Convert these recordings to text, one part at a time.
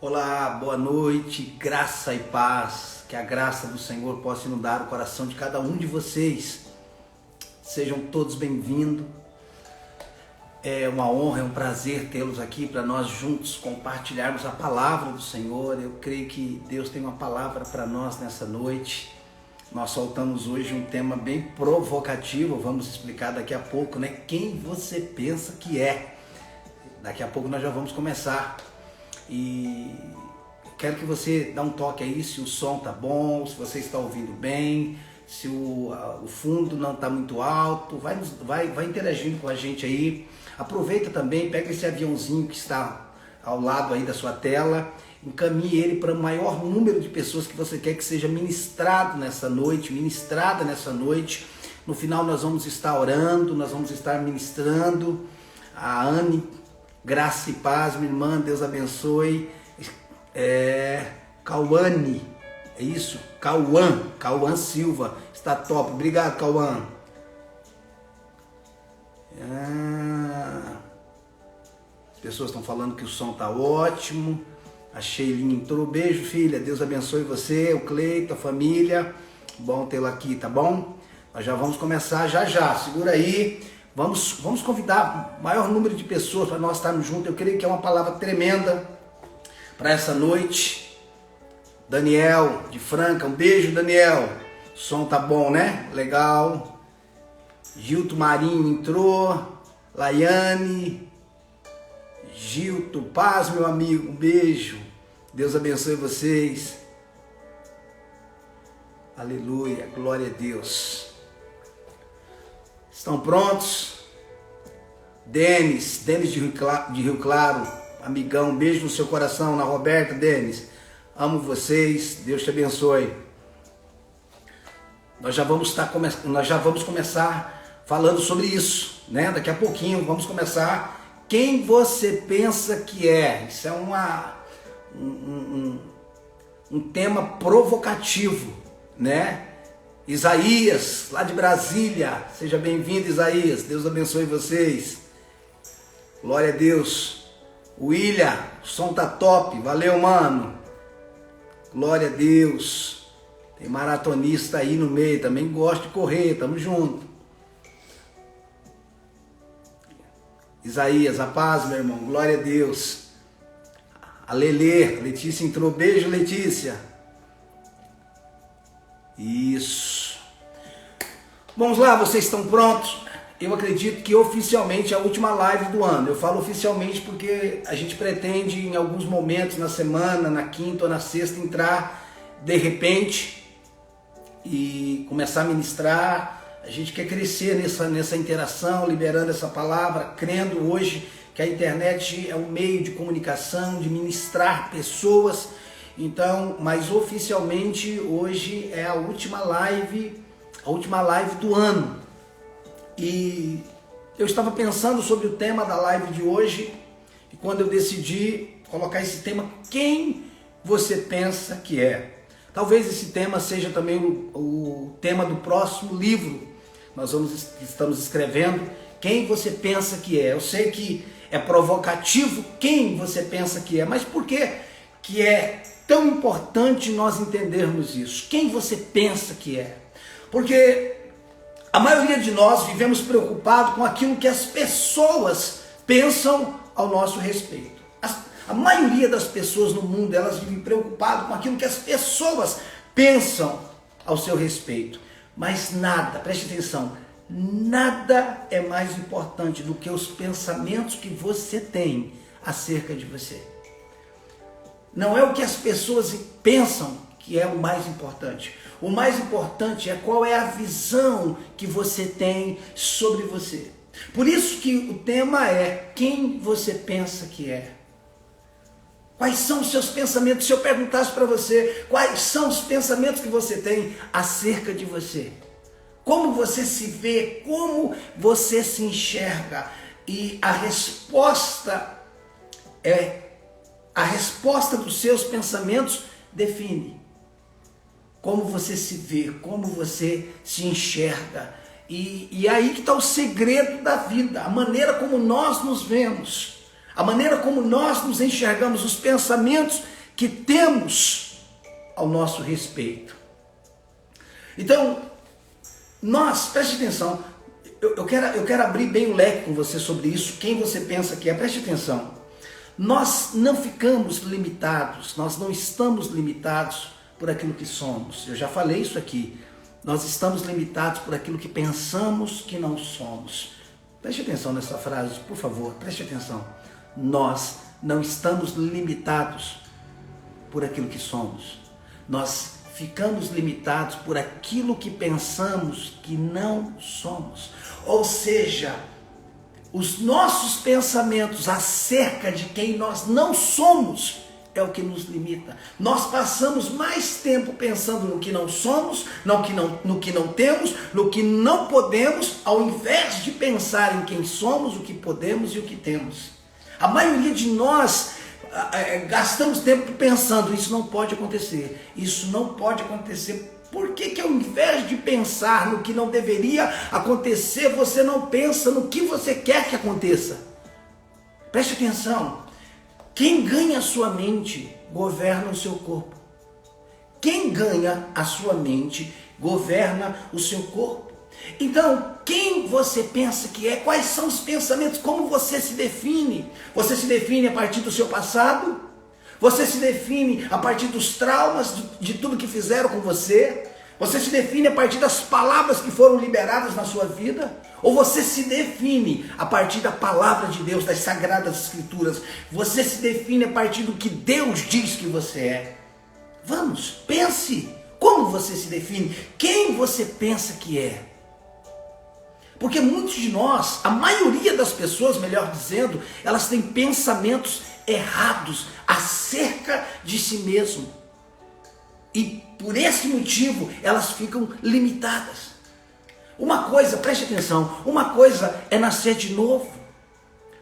Olá, boa noite, graça e paz, que a graça do Senhor possa inundar o coração de cada um de vocês. Sejam todos bem-vindos. É uma honra, é um prazer tê-los aqui para nós juntos compartilharmos a palavra do Senhor. Eu creio que Deus tem uma palavra para nós nessa noite. Nós soltamos hoje um tema bem provocativo, vamos explicar daqui a pouco, né? Quem você pensa que é? Daqui a pouco nós já vamos começar. E quero que você dê um toque aí se o som tá bom, se você está ouvindo bem, se o fundo não está muito alto, vai interagindo com a gente aí. Aproveita também, pega esse aviãozinho que está ao lado aí da sua tela, encaminhe ele para o maior número de pessoas que você quer que seja ministrada nessa noite. No final nós vamos estar orando, nós vamos estar ministrando. A Anne, graça e paz, minha irmã, Deus abençoe. Cauane, é isso? Cauã Silva, está top, obrigado Cauã. As pessoas estão falando que o som está ótimo. A Sheilinha entrou, beijo filha, Deus abençoe você, o Cleito, a família, bom tê-la aqui, tá bom? Nós já vamos começar já, segura aí. Vamos convidar o maior número de pessoas para nós estarmos juntos. Eu creio que é uma palavra tremenda para essa noite. Daniel de Franca, um beijo Daniel. O som tá bom, né? Legal. Gilto Marinho entrou. Laiane. Gilto, paz meu amigo, um beijo. Deus abençoe vocês. Aleluia, glória a Deus. Estão prontos? Denis de Rio Claro, amigão, um beijo no seu coração. Na Roberta, Denis, amo vocês, Deus te abençoe. Nós já vamos começar falando sobre isso, né? Daqui a pouquinho vamos começar. Quem você pensa que é? Isso é um tema provocativo, né? Isaías, lá de Brasília, seja bem-vindo Isaías, Deus abençoe vocês, glória a Deus. William, o som tá top, valeu mano, glória a Deus. Tem maratonista aí no meio, também gosto de correr, tamo junto. Isaías, a paz meu irmão, glória a Deus. A Letícia entrou, beijo Letícia. Isso. Vamos lá, vocês estão prontos? Eu acredito que oficialmente é a última live do ano. Eu falo oficialmente porque a gente pretende em alguns momentos na semana, na quinta ou na sexta, entrar de repente e começar a ministrar. A gente quer crescer nessa interação, liberando essa palavra, crendo hoje que a internet é um meio de comunicação, de ministrar pessoas. Então, mas oficialmente hoje é a última live do ano. E eu estava pensando sobre o tema da live de hoje, e quando eu decidi colocar esse tema, quem você pensa que é? Talvez esse tema seja também o tema do próximo livro. Nós estamos escrevendo, quem você pensa que é? Eu sei que é provocativo, quem você pensa que é, mas por que é tão importante nós entendermos isso? Quem você pensa que é? Porque a maioria de nós vivemos preocupados com aquilo que as pessoas pensam ao nosso respeito. A maioria das pessoas no mundo, elas vivem preocupadas com aquilo que as pessoas pensam ao seu respeito. Mas nada, preste atenção, nada é mais importante do que os pensamentos que você tem acerca de você. Não é o que as pessoas pensam que é o mais importante. O mais importante é qual é a visão que você tem sobre você. Por isso que o tema é quem você pensa que é. Quais são os seus pensamentos? Se eu perguntasse para você, quais são os pensamentos que você tem acerca de você? Como você se vê? Como você se enxerga? E a resposta dos seus pensamentos define como você se vê, como você se enxerga. E aí que está o segredo da vida, a maneira como nós nos vemos. A maneira como nós nos enxergamos, os pensamentos que temos ao nosso respeito. Então, preste atenção, eu quero abrir bem o leque com você sobre isso, quem você pensa que é, preste atenção. Nós não ficamos limitados, nós não estamos limitados por aquilo que somos. Eu já falei isso aqui. Nós estamos limitados por aquilo que pensamos que não somos. Preste atenção nessa frase, por favor, preste atenção. Nós não estamos limitados por aquilo que somos. Nós ficamos limitados por aquilo que pensamos que não somos. Ou seja, os nossos pensamentos acerca de quem nós não somos é o que nos limita. Nós passamos mais tempo pensando no que não somos, no que não temos, no que não podemos, ao invés de pensar em quem somos, o que podemos e o que temos. A maioria de nós gastamos tempo pensando, isso não pode acontecer, isso não pode acontecer. Por que ao invés de pensar no que não deveria acontecer, você não pensa no que você quer que aconteça? Preste atenção. Quem ganha a sua mente, governa o seu corpo. Quem ganha a sua mente, governa o seu corpo. Então, quem você pensa que é? Quais são os pensamentos? Como você se define? Você se define a partir do seu passado? Você se define a partir dos traumas de tudo que fizeram com você? Você se define a partir das palavras que foram liberadas na sua vida? Ou você se define a partir da palavra de Deus, das sagradas escrituras? Você se define a partir do que Deus diz que você é? Vamos, pense. Como você se define? Quem você pensa que é? Porque muitos de nós, a maioria das pessoas, melhor dizendo, elas têm pensamentos errados acerca de si mesmo. E por esse motivo elas ficam limitadas. Uma coisa, preste atenção, uma coisa é nascer de novo.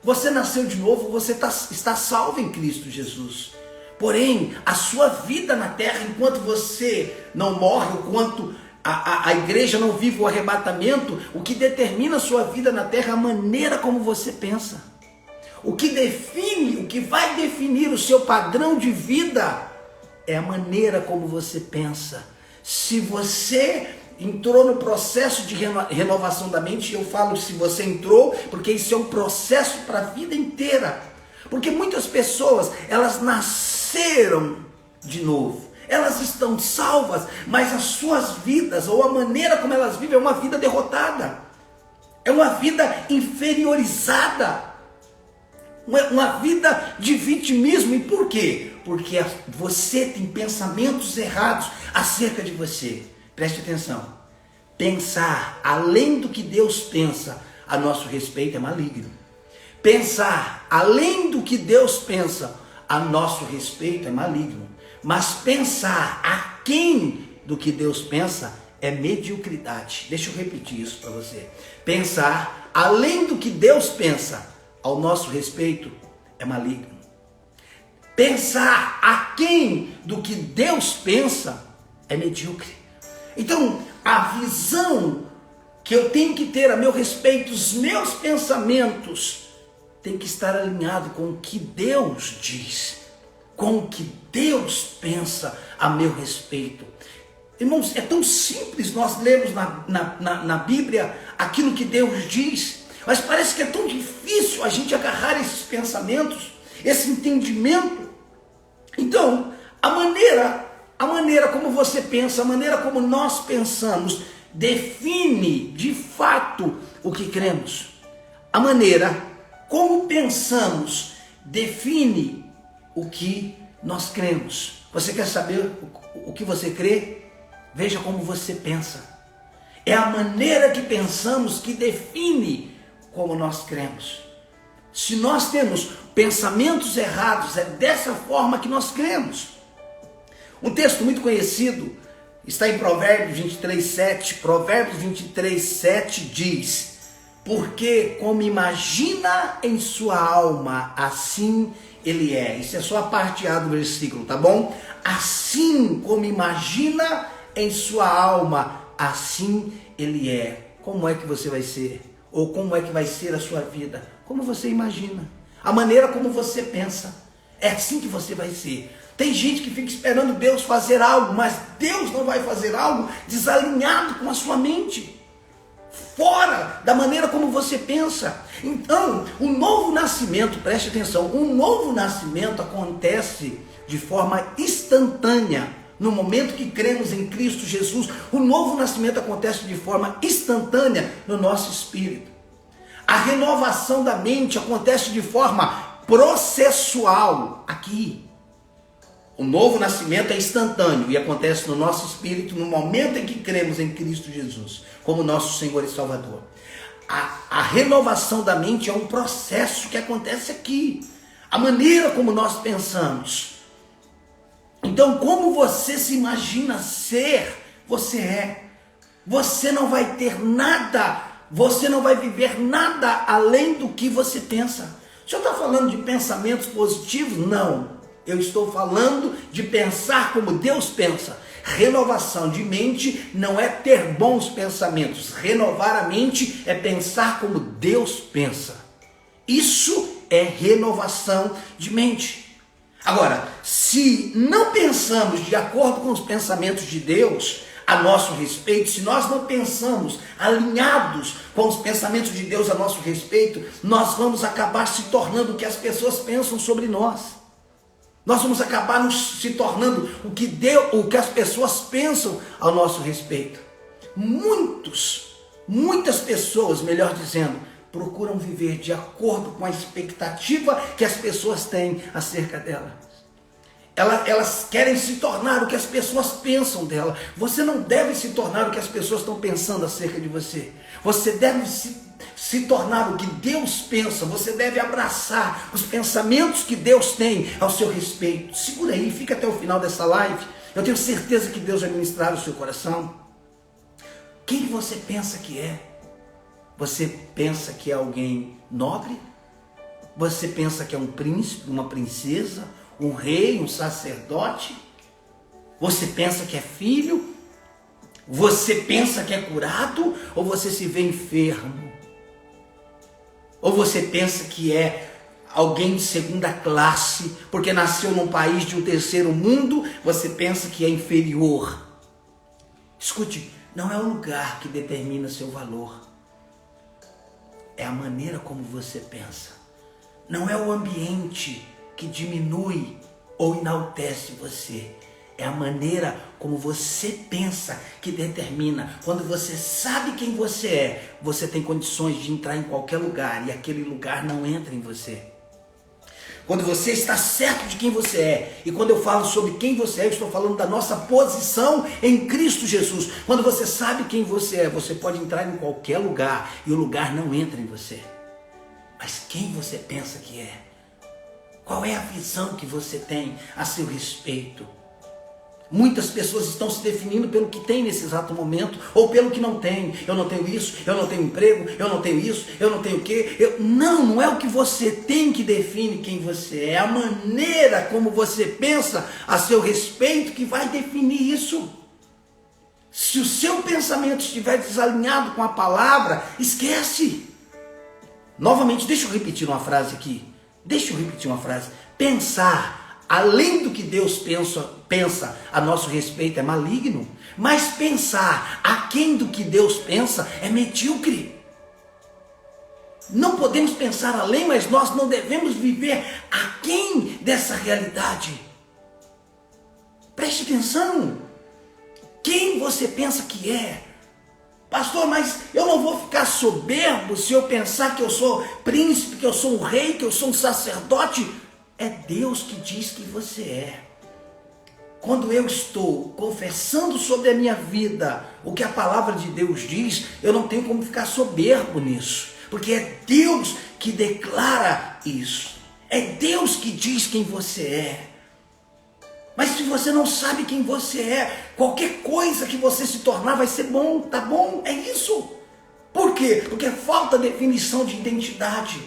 Você nasceu de novo, você está salvo em Cristo Jesus. Porém, a sua vida na terra, enquanto você não morre, enquanto a igreja não vive o arrebatamento, o que determina a sua vida na terra é a maneira como você pensa. O que define, o que vai definir o seu padrão de vida é a maneira como você pensa. Se você entrou no processo de renovação da mente, eu falo se você entrou, porque isso é um processo para a vida inteira. Porque muitas pessoas, elas nasceram de novo. Elas estão salvas, mas as suas vidas, ou a maneira como elas vivem, é uma vida derrotada. É uma vida inferiorizada. Uma vida de vitimismo. E por quê? Porque você tem pensamentos errados acerca de você. Preste atenção. Pensar além do que Deus pensa a nosso respeito é maligno. Pensar além do que Deus pensa a nosso respeito é maligno. Mas pensar aquém do que Deus pensa é mediocridade. Deixa eu repetir isso para você. Pensar além do que Deus pensa ao nosso respeito é maligno. Pensar aquém do que Deus pensa é medíocre. Então, a visão que eu tenho que ter a meu respeito, os meus pensamentos, tem que estar alinhado com o que Deus diz, com o que Deus pensa a meu respeito. Irmãos, é tão simples nós lermos na Bíblia aquilo que Deus diz, mas parece que é tão difícil a gente agarrar esses pensamentos, esse entendimento. Então, a maneira como você pensa, a maneira como nós pensamos, define de fato o que cremos. A maneira como pensamos define o que nós cremos. Você quer saber o que você crê? Veja como você pensa. É a maneira que pensamos que define como nós cremos. Se nós temos pensamentos errados, é dessa forma que nós cremos. Um texto muito conhecido está em Provérbios 23:7. Provérbios 23:7 diz: porque como imagina em sua alma, assim ele é. Isso é só a parte A do versículo, tá bom? Assim como imagina em sua alma, assim ele é. Como é que você vai ser? Ou como é que vai ser a sua vida? Como você imagina. A maneira como você pensa É assim que você vai ser. Tem gente que fica esperando Deus fazer algo, mas Deus não vai fazer algo desalinhado com a sua mente, fora da maneira como você pensa. Então, o novo nascimento, preste atenção, o novo nascimento acontece de forma instantânea. No momento que cremos em Cristo Jesus, o novo nascimento acontece de forma instantânea no nosso espírito. A renovação da mente acontece de forma processual aqui. O novo nascimento é instantâneo e acontece no nosso espírito no momento em que cremos em Cristo Jesus como nosso Senhor e Salvador. A renovação da mente é um processo que acontece aqui. A maneira como nós pensamos. Então, como você se imagina ser, você é. Você não vai ter nada, você não vai viver nada além do que você pensa. O senhor está falando de pensamentos positivos? Não. Eu estou falando de pensar como Deus pensa. Renovação de mente não é ter bons pensamentos. Renovar a mente é pensar como Deus pensa. Isso é renovação de mente. Agora, se não pensamos de acordo com os pensamentos de Deus a nosso respeito, se nós não pensamos alinhados com os pensamentos de Deus a nosso respeito, nós vamos acabar se tornando o que as pessoas pensam sobre nós. Nós vamos acabar se tornando o que as pessoas pensam ao nosso respeito. Muitas pessoas, melhor dizendo, procuram viver de acordo com a expectativa que as pessoas têm acerca delas. Elas querem se tornar o que as pessoas pensam dela. Você não deve se tornar o que as pessoas estão pensando acerca de você. Você deve se tornar o que Deus pensa. Você deve abraçar os pensamentos que Deus tem ao seu respeito. Segura aí, fica até o final dessa live. Eu tenho certeza que Deus vai ministrar o seu coração. Quem você pensa que é? Você pensa que é alguém nobre? Você pensa que é um príncipe, uma princesa, um rei, um sacerdote? Você pensa que é filho? Você pensa que é curado? Ou você se vê enfermo? Ou você pensa que é alguém de segunda classe, porque nasceu num país de um terceiro mundo, você pensa que é inferior? Escute, não é o lugar que determina seu valor. É a maneira como você pensa. Não é o ambiente que diminui ou enaltece você. É a maneira como você pensa que determina. Quando você sabe quem você é, você tem condições de entrar em qualquer lugar e aquele lugar não entra em você. Quando você está certo de quem você é, e quando eu falo sobre quem você é, eu estou falando da nossa posição em Cristo Jesus. Quando você sabe quem você é, você pode entrar em qualquer lugar e o lugar não entra em você. Mas quem você pensa que é? Qual é a visão que você tem a seu respeito? Muitas pessoas estão se definindo pelo que tem nesse exato momento, ou pelo que não tem. Eu não tenho isso, eu não tenho emprego, eu não tenho isso, eu não tenho o quê. Não é o que você tem que define quem você é. É a maneira como você pensa a seu respeito que vai definir isso. Se o seu pensamento estiver desalinhado com a palavra, esquece. Novamente, deixa eu repetir uma frase aqui. Pensar além do que Deus pensa a nosso respeito é maligno, mas pensar aquém do que Deus pensa é medíocre. Não podemos pensar além, mas nós não devemos viver aquém dessa realidade. Preste atenção. Quem você pensa que é? Pastor, mas eu não vou ficar soberbo se eu pensar que eu sou príncipe, que eu sou um rei, que eu sou um sacerdote. É Deus que diz que você é. Quando eu estou confessando sobre a minha vida o que a palavra de Deus diz, eu não tenho como ficar soberbo nisso. Porque é Deus que declara isso. É Deus que diz quem você é. Mas se você não sabe quem você é, qualquer coisa que você se tornar vai ser bom, tá bom? É isso. Por quê? Porque falta definição de identidade.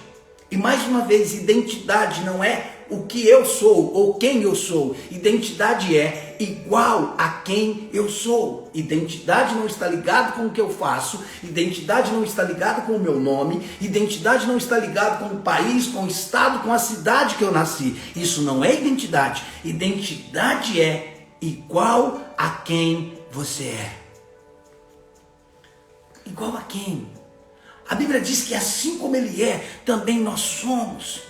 E mais uma vez, identidade não é o que eu sou ou quem eu sou. Identidade é igual a quem eu sou. Identidade não está ligada com o que eu faço. Identidade não está ligada com o meu nome. Identidade não está ligada com o país, com o estado, com a cidade que eu nasci. Isso não é identidade. Identidade é igual a quem você é. Igual a quem? A Bíblia diz que assim como Ele é, também nós somos.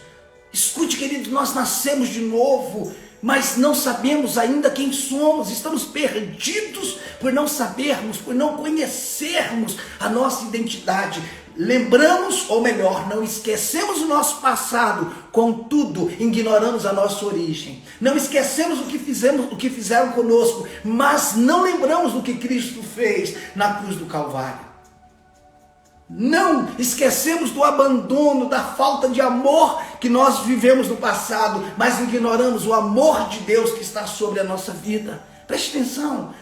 Escute, querido, nós nascemos de novo, mas não sabemos ainda quem somos. Estamos perdidos por não sabermos, por não conhecermos a nossa identidade. Lembramos, ou melhor, não esquecemos o nosso passado, contudo, ignoramos a nossa origem. Não esquecemos o que fizeram conosco, mas não lembramos do que Cristo fez na cruz do Calvário. Não esquecemos do abandono, da falta de amor que nós vivemos no passado, mas ignoramos o amor de Deus que está sobre a nossa vida. Preste atenção,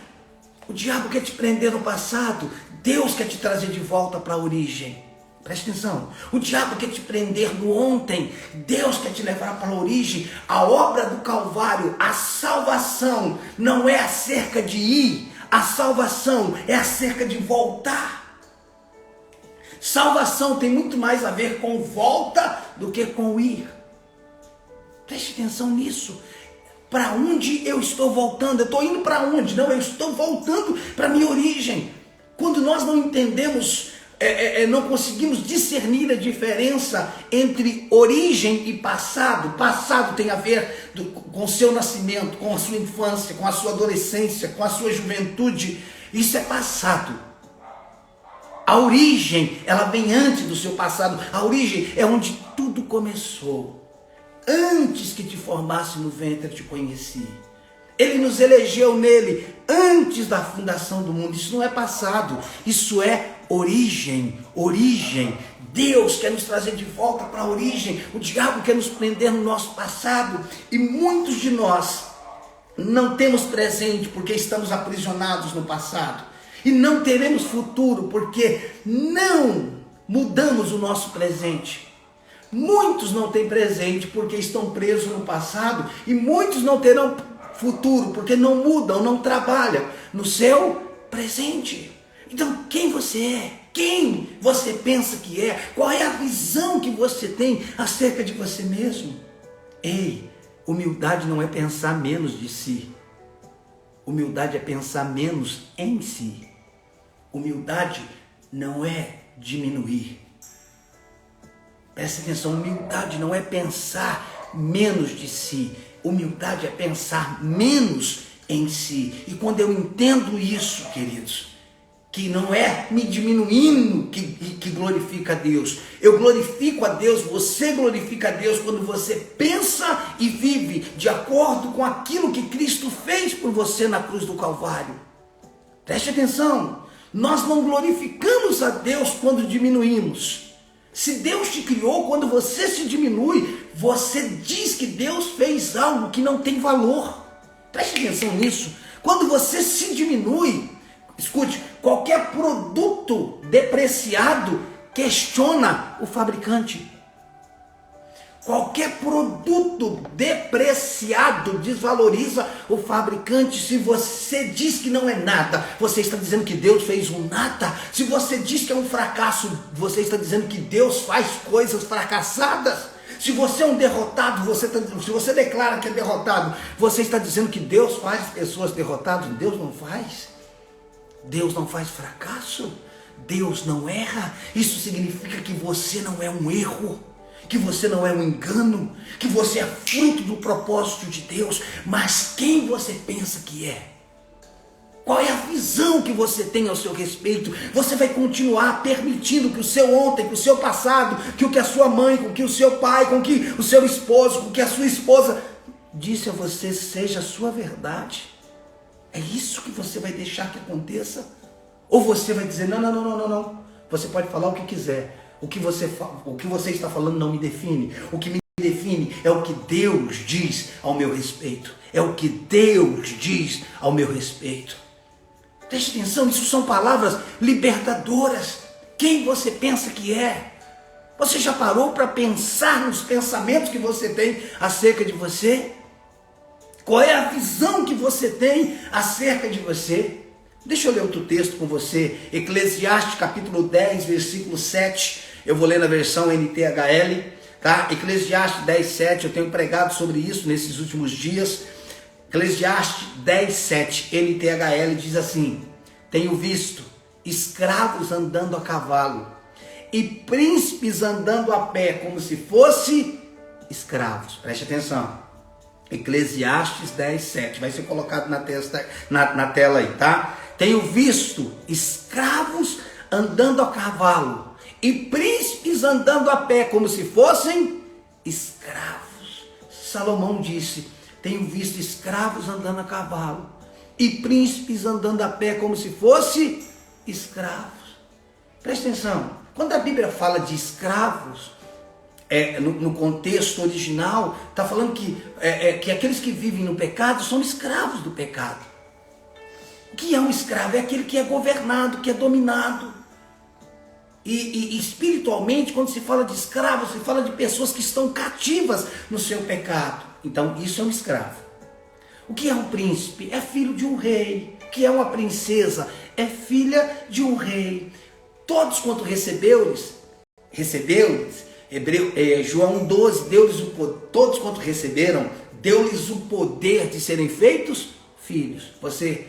o diabo quer te prender no passado, Deus quer te trazer de volta para a origem. Preste atenção, o diabo quer te prender no ontem, Deus quer te levar para a origem. A obra do Calvário, a salvação, não é acerca de ir, a salvação é acerca de voltar. Salvação tem muito mais a ver com volta do que com ir. Preste atenção nisso. Para onde eu estou voltando? Eu estou indo para onde? Não, eu estou voltando para a minha origem. Quando nós não entendemos, não conseguimos discernir a diferença entre origem e passado. Passado tem a ver com o seu nascimento, com a sua infância, com a sua adolescência, com a sua juventude. Isso é passado. A origem, ela vem antes do seu passado. A origem é onde tudo começou. Antes que te formasse no ventre, eu te conheci. Ele nos elegeu nele antes da fundação do mundo. Isso não é passado, isso é origem. Origem. Deus quer nos trazer de volta para a origem. O diabo quer nos prender no nosso passado. E muitos de nós não temos presente porque estamos aprisionados no passado. E não teremos futuro porque não mudamos o nosso presente. Muitos não têm presente porque estão presos no passado. E muitos não terão futuro porque não mudam, não trabalham no seu presente. Então quem você é? Quem você pensa que é? Qual é a visão que você tem acerca de você mesmo? Ei, humildade não é pensar menos de si. Humildade é pensar menos em si. Humildade não é diminuir. Presta atenção, humildade não é pensar menos de si. Humildade é pensar menos em si. E quando eu entendo isso, queridos, que não é me diminuindo que glorifica a Deus. Eu glorifico a Deus, você glorifica a Deus quando você pensa e vive de acordo com aquilo que Cristo fez por você na cruz do Calvário. Preste atenção. Nós não glorificamos a Deus quando diminuímos. Se Deus te criou, quando você se diminui, você diz que Deus fez algo que não tem valor. Preste atenção nisso. Quando você se diminui, escute, qualquer produto depreciado questiona o fabricante. Qualquer produto depreciado desvaloriza o fabricante. Se você diz que não é nada, você está dizendo que Deus fez um nada. Se você diz que é um fracasso, você está dizendo que Deus faz coisas fracassadas. Se você é um derrotado, se você declara que é derrotado, você está dizendo que Deus faz pessoas derrotadas. Deus não faz. Deus não faz fracasso. Deus não erra. Isso significa que você não é um erro, que você não é um engano, que você é fruto do propósito de Deus. Mas quem você pensa que é? Qual é a visão que você tem ao seu respeito? Você vai continuar permitindo que o seu ontem, que o seu passado, que o que a sua mãe, com que o seu pai, com que o seu esposo, com que a sua esposa disse a você seja a sua verdade? É isso que você vai deixar que aconteça? Ou você vai dizer, não. Você pode falar o que quiser. O que você está falando não me define. O que me define é o que Deus diz ao meu respeito. É o que Deus diz ao meu respeito. Preste atenção, isso são palavras libertadoras. Quem você pensa que é? Você já parou para pensar nos pensamentos que você tem acerca de você? Qual é a visão que você tem acerca de você? Deixa eu ler outro texto com você. Eclesiastes capítulo 10, versículo 7. Eu vou ler na versão NTHL, tá? Eclesiastes 10, 7. Eu tenho pregado sobre isso nesses últimos dias. Eclesiastes 10, 7. NTHL diz assim: tenho visto escravos andando a cavalo e príncipes andando a pé, como se fossem escravos. Preste atenção. Eclesiastes 10, 7. Vai ser colocado na tela aí, tá? Tenho visto escravos andando a cavalo e príncipes andando a pé, como se fossem escravos. Salomão disse: tenho visto escravos andando a cavalo e príncipes andando a pé, como se fossem escravos. Preste atenção. Quando a Bíblia fala de escravos, no contexto original, está falando que aqueles que vivem no pecado são escravos do pecado. O que é um escravo? É aquele que é governado, que é dominado. E espiritualmente, quando se fala de escravo, se fala de pessoas que estão cativas no seu pecado. Então, isso é um escravo. O que é um príncipe? É filho de um rei. O que é uma princesa? É filha de um rei. Todos quanto recebeu-lhes, João 12, todos quanto receberam, deu-lhes o poder de serem feitos filhos. Você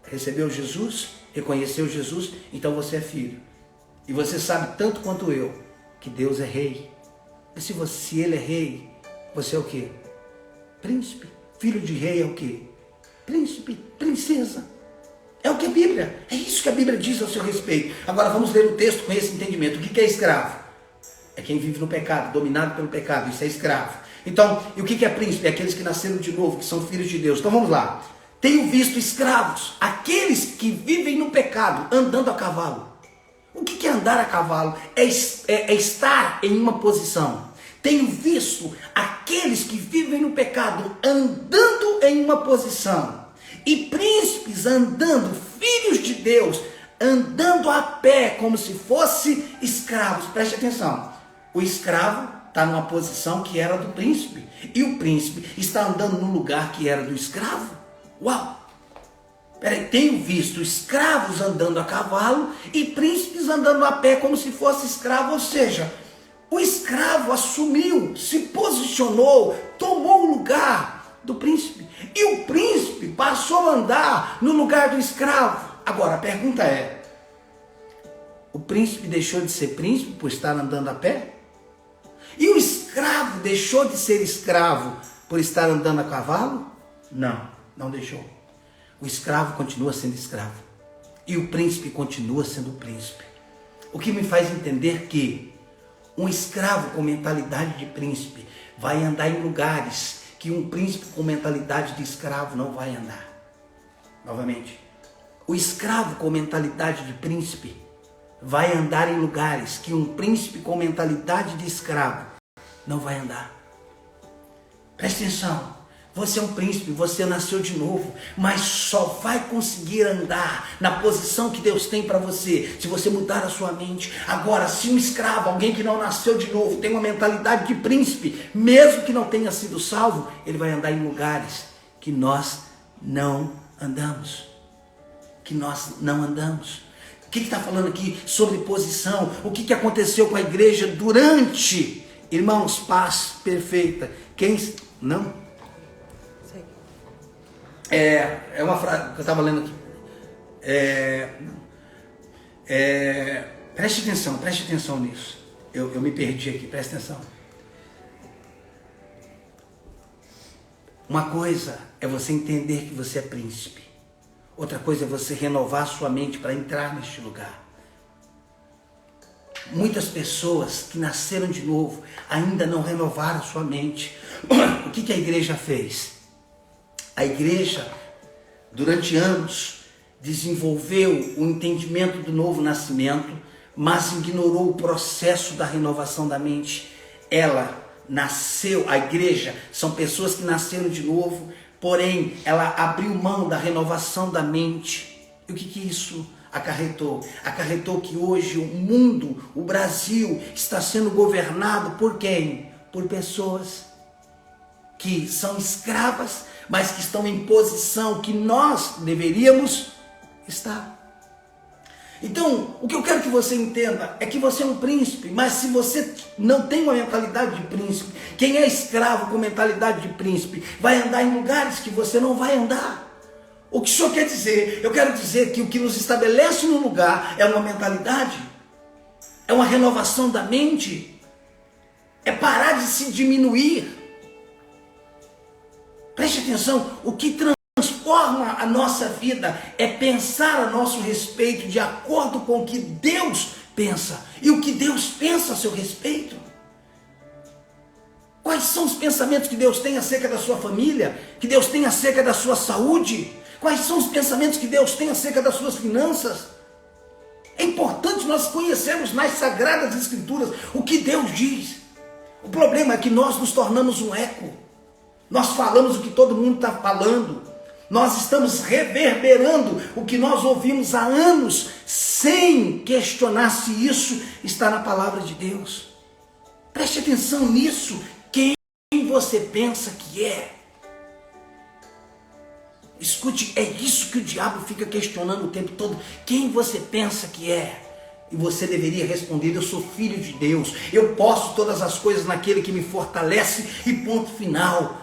recebeu Jesus, reconheceu Jesus, então você é filho. E você sabe tanto quanto eu que Deus é rei. E se ele é rei, você é o quê? Príncipe. Filho de rei é o quê? Príncipe, princesa. É o que a Bíblia, é isso que a Bíblia diz ao seu respeito. Agora vamos ler o texto com esse entendimento. O que é escravo? É quem vive no pecado, dominado pelo pecado, isso é escravo. Então, e o que é príncipe? É aqueles que nasceram de novo, que são filhos de Deus. Então vamos lá. Tenho visto escravos, aqueles que vivem no pecado, andando a cavalo. O que é andar a cavalo? É estar em uma posição. Tenho visto aqueles que vivem no pecado, andando em uma posição. E príncipes andando, filhos de Deus, andando a pé, como se fossem escravos. Preste atenção. O escravo está numa posição que era do príncipe. E o príncipe está andando no lugar que era do escravo. Uau! Peraí, tenho visto escravos andando a cavalo e príncipes andando a pé como se fosse escravo. Ou seja, o escravo assumiu, se posicionou, tomou o lugar do príncipe. E o príncipe passou a andar no lugar do escravo. Agora, a pergunta é: o príncipe deixou de ser príncipe por estar andando a pé? E o escravo deixou de ser escravo por estar andando a cavalo? Não, não deixou. O escravo continua sendo escravo. E o príncipe continua sendo príncipe. O que me faz entender que um escravo com mentalidade de príncipe vai andar em lugares que um príncipe com mentalidade de escravo não vai andar. Novamente, o escravo com mentalidade de príncipe vai andar em lugares que um príncipe com mentalidade de escravo não vai andar. Preste atenção. Você é um príncipe, você nasceu de novo, mas só vai conseguir andar na posição que Deus tem para você se você mudar a sua mente. Agora, se um escravo, alguém que não nasceu de novo, tem uma mentalidade de príncipe, mesmo que não tenha sido salvo, ele vai andar em lugares que nós não andamos. Que nós não andamos. O que está falando aqui sobre posição? O que aconteceu com a igreja durante, irmãos, paz perfeita? Quem não? É uma frase que eu estava lendo aqui. Preste atenção nisso. Eu me perdi aqui, preste atenção. Uma coisa é você entender que você é príncipe. Outra coisa é você renovar sua mente para entrar neste lugar. Muitas pessoas que nasceram de novo ainda não renovaram sua mente. O que a igreja fez? A igreja, durante anos, desenvolveu o entendimento do novo nascimento, mas ignorou o processo da renovação da mente. Ela nasceu, a igreja, são pessoas que nasceram de novo, porém, ela abriu mão da renovação da mente. E o que é isso? acarretou? Acarretou que hoje o mundo, o Brasil, está sendo governado por quem? Por pessoas que são escravas, mas que estão em posição que nós deveríamos estar. Então, o que eu quero que você entenda é que você é um príncipe, mas se você não tem uma mentalidade de príncipe, quem é escravo com mentalidade de príncipe vai andar em lugares que você não vai andar. O que o senhor quer dizer? Eu quero dizer que o que nos estabelece no lugar é uma mentalidade, é uma renovação da mente, é parar de se diminuir. Preste atenção, o que transforma a nossa vida é pensar a nosso respeito de acordo com o que Deus pensa e o que Deus pensa a seu respeito. Quais são os pensamentos que Deus tem acerca da sua família, que Deus tem acerca da sua saúde? Quais são os pensamentos que Deus tem acerca das suas finanças? É importante nós conhecermos nas Sagradas Escrituras o que Deus diz. O problema é que nós nos tornamos um eco. Nós falamos o que todo mundo está falando. Nós estamos reverberando o que nós ouvimos há anos, sem questionar se isso está na palavra de Deus. Preste atenção nisso. Quem você pensa que é? Escute, é isso que o diabo fica questionando o tempo todo. Quem você pensa que é? E você deveria responder: eu sou filho de Deus. Eu posso todas as coisas naquele que me fortalece, e ponto final.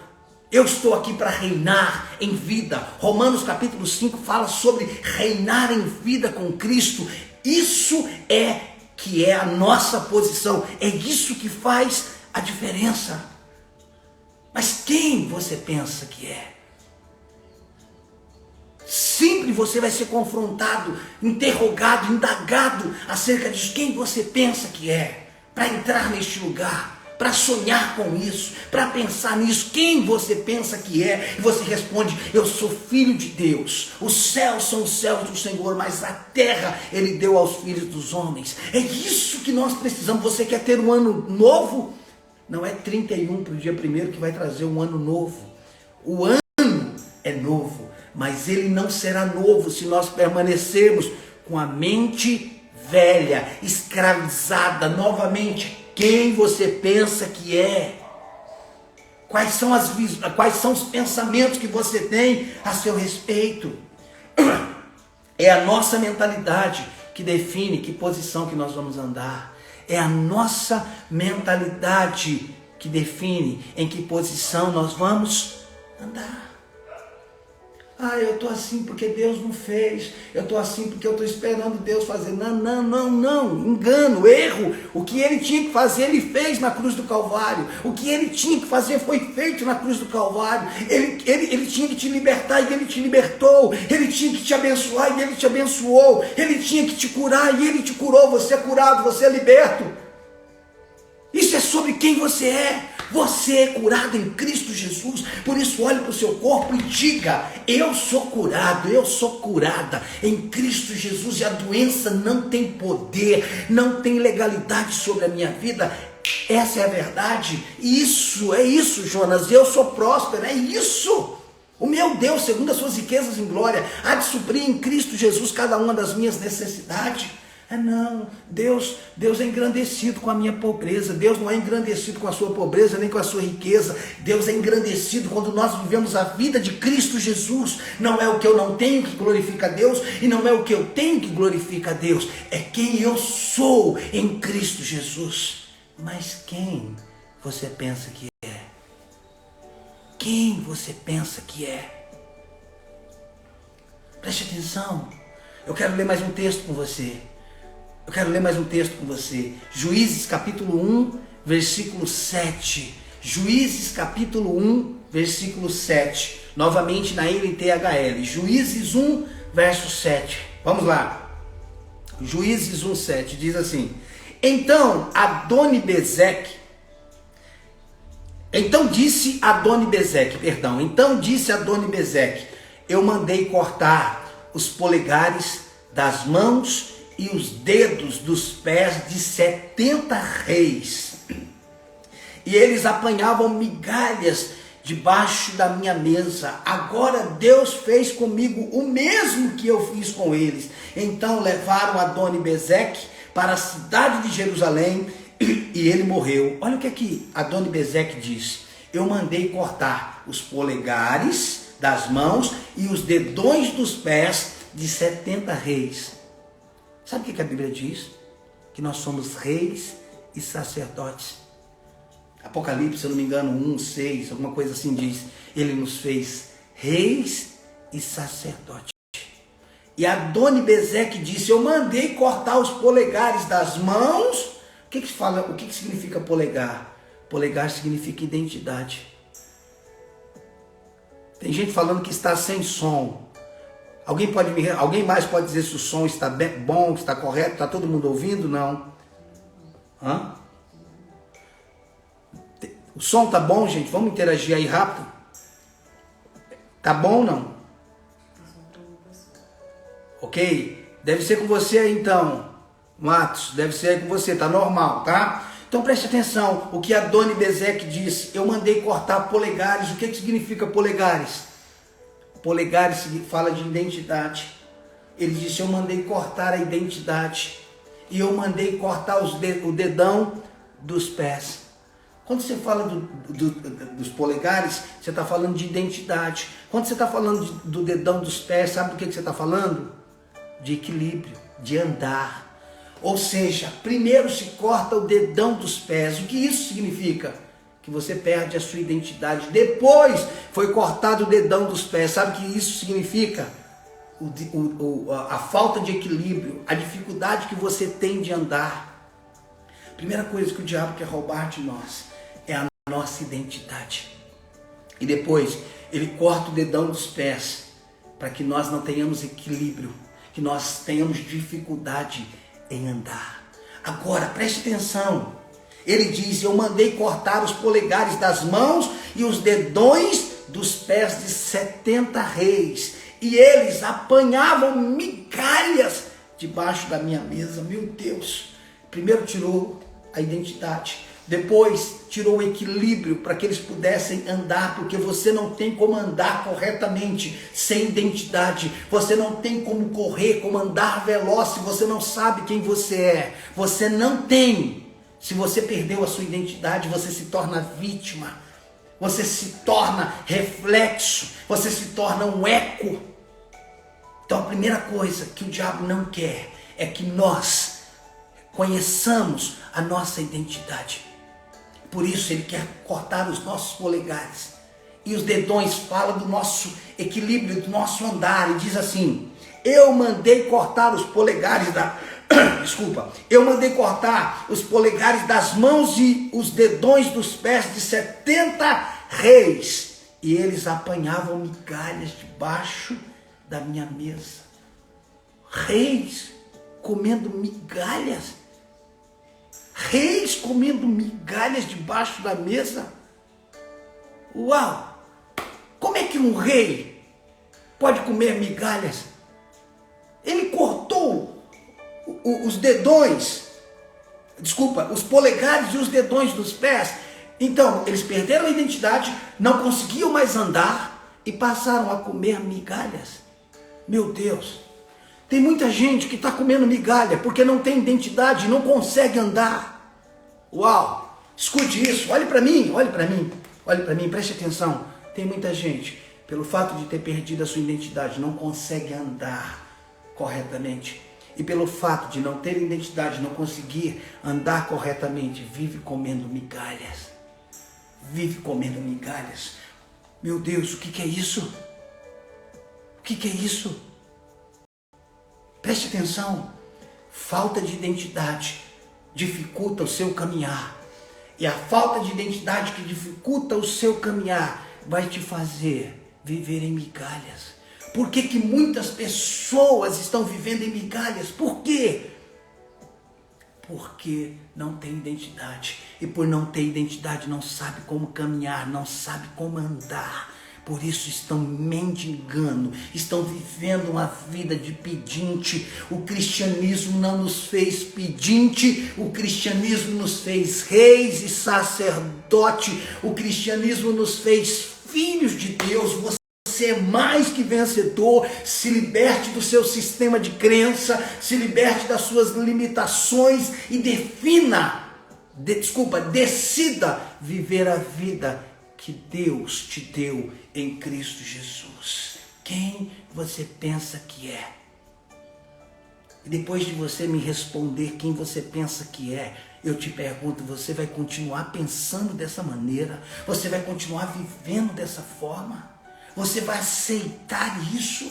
Eu estou aqui para reinar em vida. Romanos capítulo 5 fala sobre reinar em vida com Cristo. Isso é que é a nossa posição. É isso que faz a diferença. Mas quem você pensa que é? Sempre você vai ser confrontado, interrogado, indagado acerca de quem você pensa que é. Para entrar neste lugar, para sonhar com isso, para pensar nisso, quem você pensa que é? E você responde: eu sou filho de Deus. Os céus são os céus do Senhor, mas a terra Ele deu aos filhos dos homens. É isso que nós precisamos. Você quer ter um ano novo? Não é 31 para o dia 1º que vai trazer um ano novo. O ano é novo, mas ele não será novo se nós permanecermos com a mente velha, escravizada novamente. Quem você pensa que é? Quais são os pensamentos que você tem a seu respeito? É a nossa mentalidade que define que posição que nós vamos andar. É a nossa mentalidade que define em que posição nós vamos andar. Ah, eu estou assim porque Deus não fez. Eu estou assim porque eu estou esperando Deus fazer. Não. Engano, erro. O que Ele tinha que fazer, Ele fez na cruz do Calvário. O que Ele tinha que fazer foi feito na cruz do Calvário. Ele tinha que te libertar e Ele te libertou. Ele tinha que te abençoar e Ele te abençoou. Ele tinha que te curar e Ele te curou. Você é curado, você é liberto. Isso é sobre quem você é. Você é curado em Cristo Jesus. Por isso olhe para o seu corpo e diga: eu sou curado, eu sou curada em Cristo Jesus. E a doença não tem poder, não tem legalidade sobre a minha vida. Essa é a verdade. Isso, é isso, Jonas. Eu sou próspero, é isso. O meu Deus, segundo as suas riquezas em glória, há de suprir em Cristo Jesus cada uma das minhas necessidades. Não, Deus é engrandecido com a minha pobreza. Deus não é engrandecido com a sua pobreza, nem com a sua riqueza. Deus é engrandecido quando nós vivemos a vida de Cristo Jesus. Não é o que eu não tenho que glorifica a Deus, e não é o que eu tenho que glorifica a Deus. É quem eu sou em Cristo Jesus. Mas quem você pensa que é? Quem você pensa que é? Preste atenção. Eu quero ler mais um texto com você. Juízes capítulo 1, versículo 7. Juízes capítulo 1, versículo 7. Novamente na NTHL. Juízes 1, verso 7. Vamos lá. Juízes 1, 7. Diz assim: Então disse Adoni-Bezeque, eu mandei cortar os polegares das mãos e os dedos dos pés de 70 reis. E eles apanhavam migalhas debaixo da minha mesa. Agora Deus fez comigo o mesmo que eu fiz com eles. Então levaram Adoni-Bezeque para a cidade de Jerusalém e ele morreu. Olha o que aqui Adoni-Bezeque diz: eu mandei cortar os polegares das mãos e os dedões dos pés de 70 reis. Sabe o que a Bíblia diz? Que nós somos reis e sacerdotes. Apocalipse, se eu não me engano, 1:6, alguma coisa assim diz. Ele nos fez reis e sacerdotes. E Adoni-Bezeque disse: eu mandei cortar os polegares das mãos. O que significa polegar? Polegar significa identidade. Tem gente falando que está sem som. Alguém mais pode dizer se o som está bom, está correto? Está todo mundo ouvindo? Não. Hã? O som tá bom, gente? Vamos interagir aí rápido. Tá bom ou não? Ok? Deve ser com você aí então, Matos. Deve ser aí com você, tá normal, tá? Então preste atenção. O que Adoni-Bezeque disse: eu mandei cortar polegares. O que significa polegares? Polegares fala de identidade. Ele disse: eu mandei cortar a identidade. E eu mandei cortar o dedão dos pés. Quando você fala dos polegares, você está falando de identidade. Quando você está falando do dedão dos pés, sabe do que você está falando? De equilíbrio, de andar. Ou seja, primeiro se corta o dedão dos pés. O que isso significa? Que você perde a sua identidade. Depois foi cortado o dedão dos pés. Sabe o que isso significa? A falta de equilíbrio, a dificuldade que você tem de andar. Primeira coisa que o diabo quer roubar de nós é a nossa identidade. E depois ele corta o dedão dos pés para que nós não tenhamos equilíbrio, que nós tenhamos dificuldade em andar. Agora preste atenção. Ele diz: eu mandei cortar os polegares das mãos e os dedões dos pés de 70 reis. E eles apanhavam migalhas debaixo da minha mesa. Meu Deus. Primeiro tirou a identidade. Depois tirou o equilíbrio para que eles pudessem andar, porque você não tem como andar corretamente sem identidade. Você não tem como correr, como andar veloz se você não sabe quem você é. Você não tem. Se você perdeu a sua identidade, você se torna vítima. Você se torna reflexo. Você se torna um eco. Então a primeira coisa que o diabo não quer é que nós conheçamos a nossa identidade. Por isso ele quer cortar os nossos polegares. E os dedões falam do nosso equilíbrio, do nosso andar. E diz assim: eu mandei cortar os polegares eu mandei cortar os polegares das mãos e os dedões dos pés de 70 reis. E eles apanhavam migalhas debaixo da minha mesa. Reis comendo migalhas. Reis comendo migalhas debaixo da mesa. Uau! Como é que um rei pode comer migalhas? Ele cortou os dedões, os polegares e os dedões dos pés. Então, eles perderam a identidade, não conseguiam mais andar e passaram a comer migalhas. Meu Deus! Tem muita gente que está comendo migalha porque não tem identidade, não consegue andar. Uau! Escute isso, olhe para mim, preste atenção. Tem muita gente, pelo fato de ter perdido a sua identidade, não consegue andar corretamente. E pelo fato de não ter identidade, não conseguir andar corretamente, vive comendo migalhas. Vive comendo migalhas. Meu Deus, o que é isso? O que é isso? Preste atenção. Falta de identidade dificulta o seu caminhar. E a falta de identidade que dificulta o seu caminhar vai te fazer viver em migalhas. Por que que muitas pessoas estão vivendo em migalhas? Por quê? Porque não tem identidade. E por não ter identidade não sabe como caminhar, não sabe como andar. Por isso estão mendigando, estão vivendo uma vida de pedinte. O cristianismo não nos fez pedinte, o cristianismo nos fez reis e sacerdote. O cristianismo nos fez filhos de Deus, você é mais que vencedor. Se liberte do seu sistema de crença, se liberte das suas limitações e decida viver a vida que Deus te deu em Cristo Jesus. Quem você pensa que é? E depois de você me responder quem você pensa que é, eu te pergunto, você vai continuar pensando dessa maneira? Você vai continuar vivendo dessa forma? Você vai aceitar isso?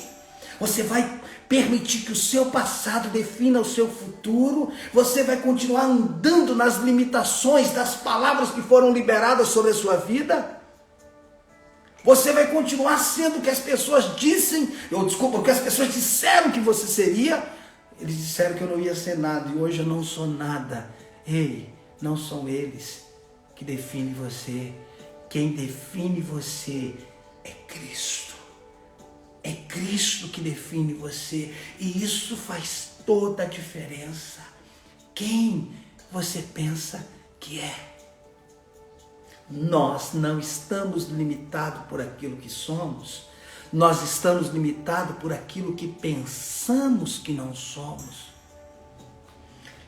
Você vai permitir que o seu passado defina o seu futuro? Você vai continuar andando nas limitações das palavras que foram liberadas sobre a sua vida? Você vai continuar sendo o que as pessoas o que as pessoas disseram que você seria? Eles disseram que eu não ia ser nada e hoje eu não sou nada. Ei, não são eles que definem você. Quem define você é Cristo. É Cristo que define você. E isso faz toda a diferença. Quem você pensa que é? Nós não estamos limitados por aquilo que somos. Nós estamos limitados por aquilo que pensamos que não somos.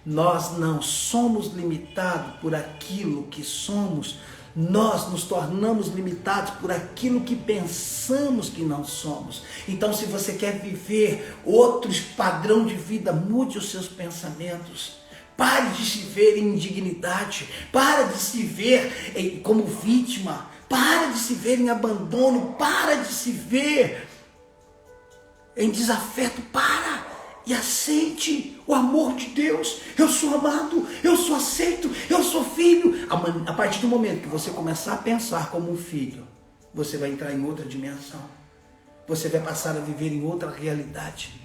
Nós não somos limitados por aquilo que somos. Nós nos tornamos limitados por aquilo que pensamos que não somos. Então, se você quer viver outro padrão de vida, mude os seus pensamentos. Pare de se ver em indignidade. Para de se ver como vítima. Para de se ver em abandono. Para de se ver em desafeto. Para e aceite o amor de Deus. Eu sou amado, eu sou aceito, eu sou filho. A partir do momento que você começar a pensar como um filho, você vai entrar em outra dimensão. Você vai passar a viver em outra realidade.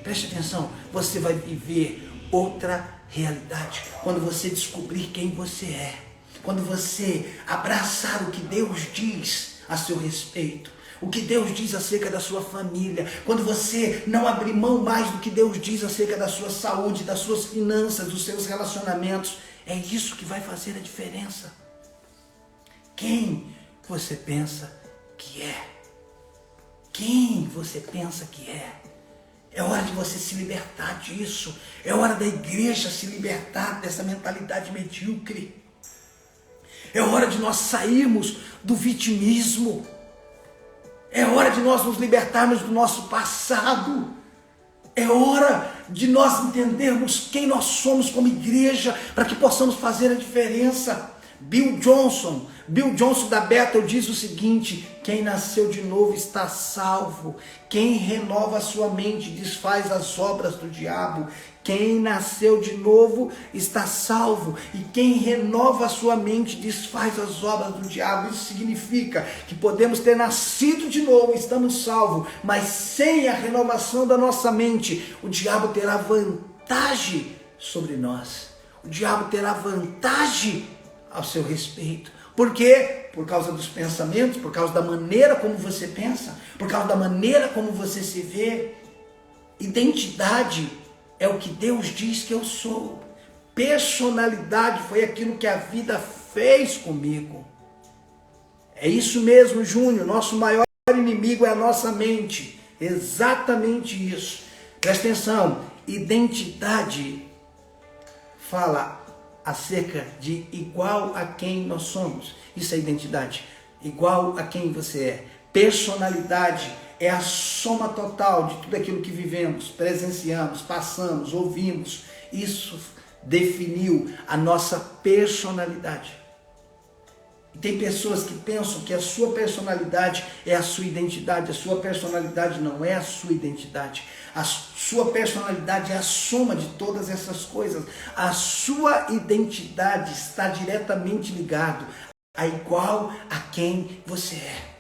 Preste atenção, você vai viver outra realidade quando você descobrir quem você é. Quando você abraçar o que Deus diz a seu respeito, o que Deus diz acerca da sua família, quando você não abrir mão mais do que Deus diz acerca da sua saúde, das suas finanças, dos seus relacionamentos, é isso que vai fazer a diferença. Quem você pensa que é? Quem você pensa que é? É hora de você se libertar disso. É hora da igreja se libertar dessa mentalidade medíocre. É hora de nós sairmos do vitimismo. É hora de nós nos libertarmos do nosso passado. É hora de nós entendermos quem nós somos como igreja, para que possamos fazer a diferença. Bill Johnson da Bethel diz o seguinte: quem nasceu de novo está salvo. Quem renova a sua mente desfaz as obras do diabo. Quem nasceu de novo está salvo. E quem renova a sua mente desfaz as obras do diabo. Isso significa que podemos ter nascido de novo, estamos salvos, mas sem a renovação da nossa mente, o diabo terá vantagem sobre nós. O diabo terá vantagem ao seu respeito. Por quê? Por causa dos pensamentos, por causa da maneira como você pensa, por causa da maneira como você se vê. Identidade é o que Deus diz que eu sou. Personalidade foi aquilo que a vida fez comigo. É isso mesmo, Júnior. Nosso maior inimigo é a nossa mente. Exatamente isso. Presta atenção. Identidade fala acerca de igual a quem nós somos. Isso é identidade. Igual a quem você é. Personalidade é a soma total de tudo aquilo que vivemos, presenciamos, passamos, ouvimos. Isso definiu a nossa personalidade. E tem pessoas que pensam que a sua personalidade é a sua identidade. A sua personalidade não é a sua identidade. A sua personalidade é a soma de todas essas coisas. A sua identidade está diretamente ligado a igual a quem você é.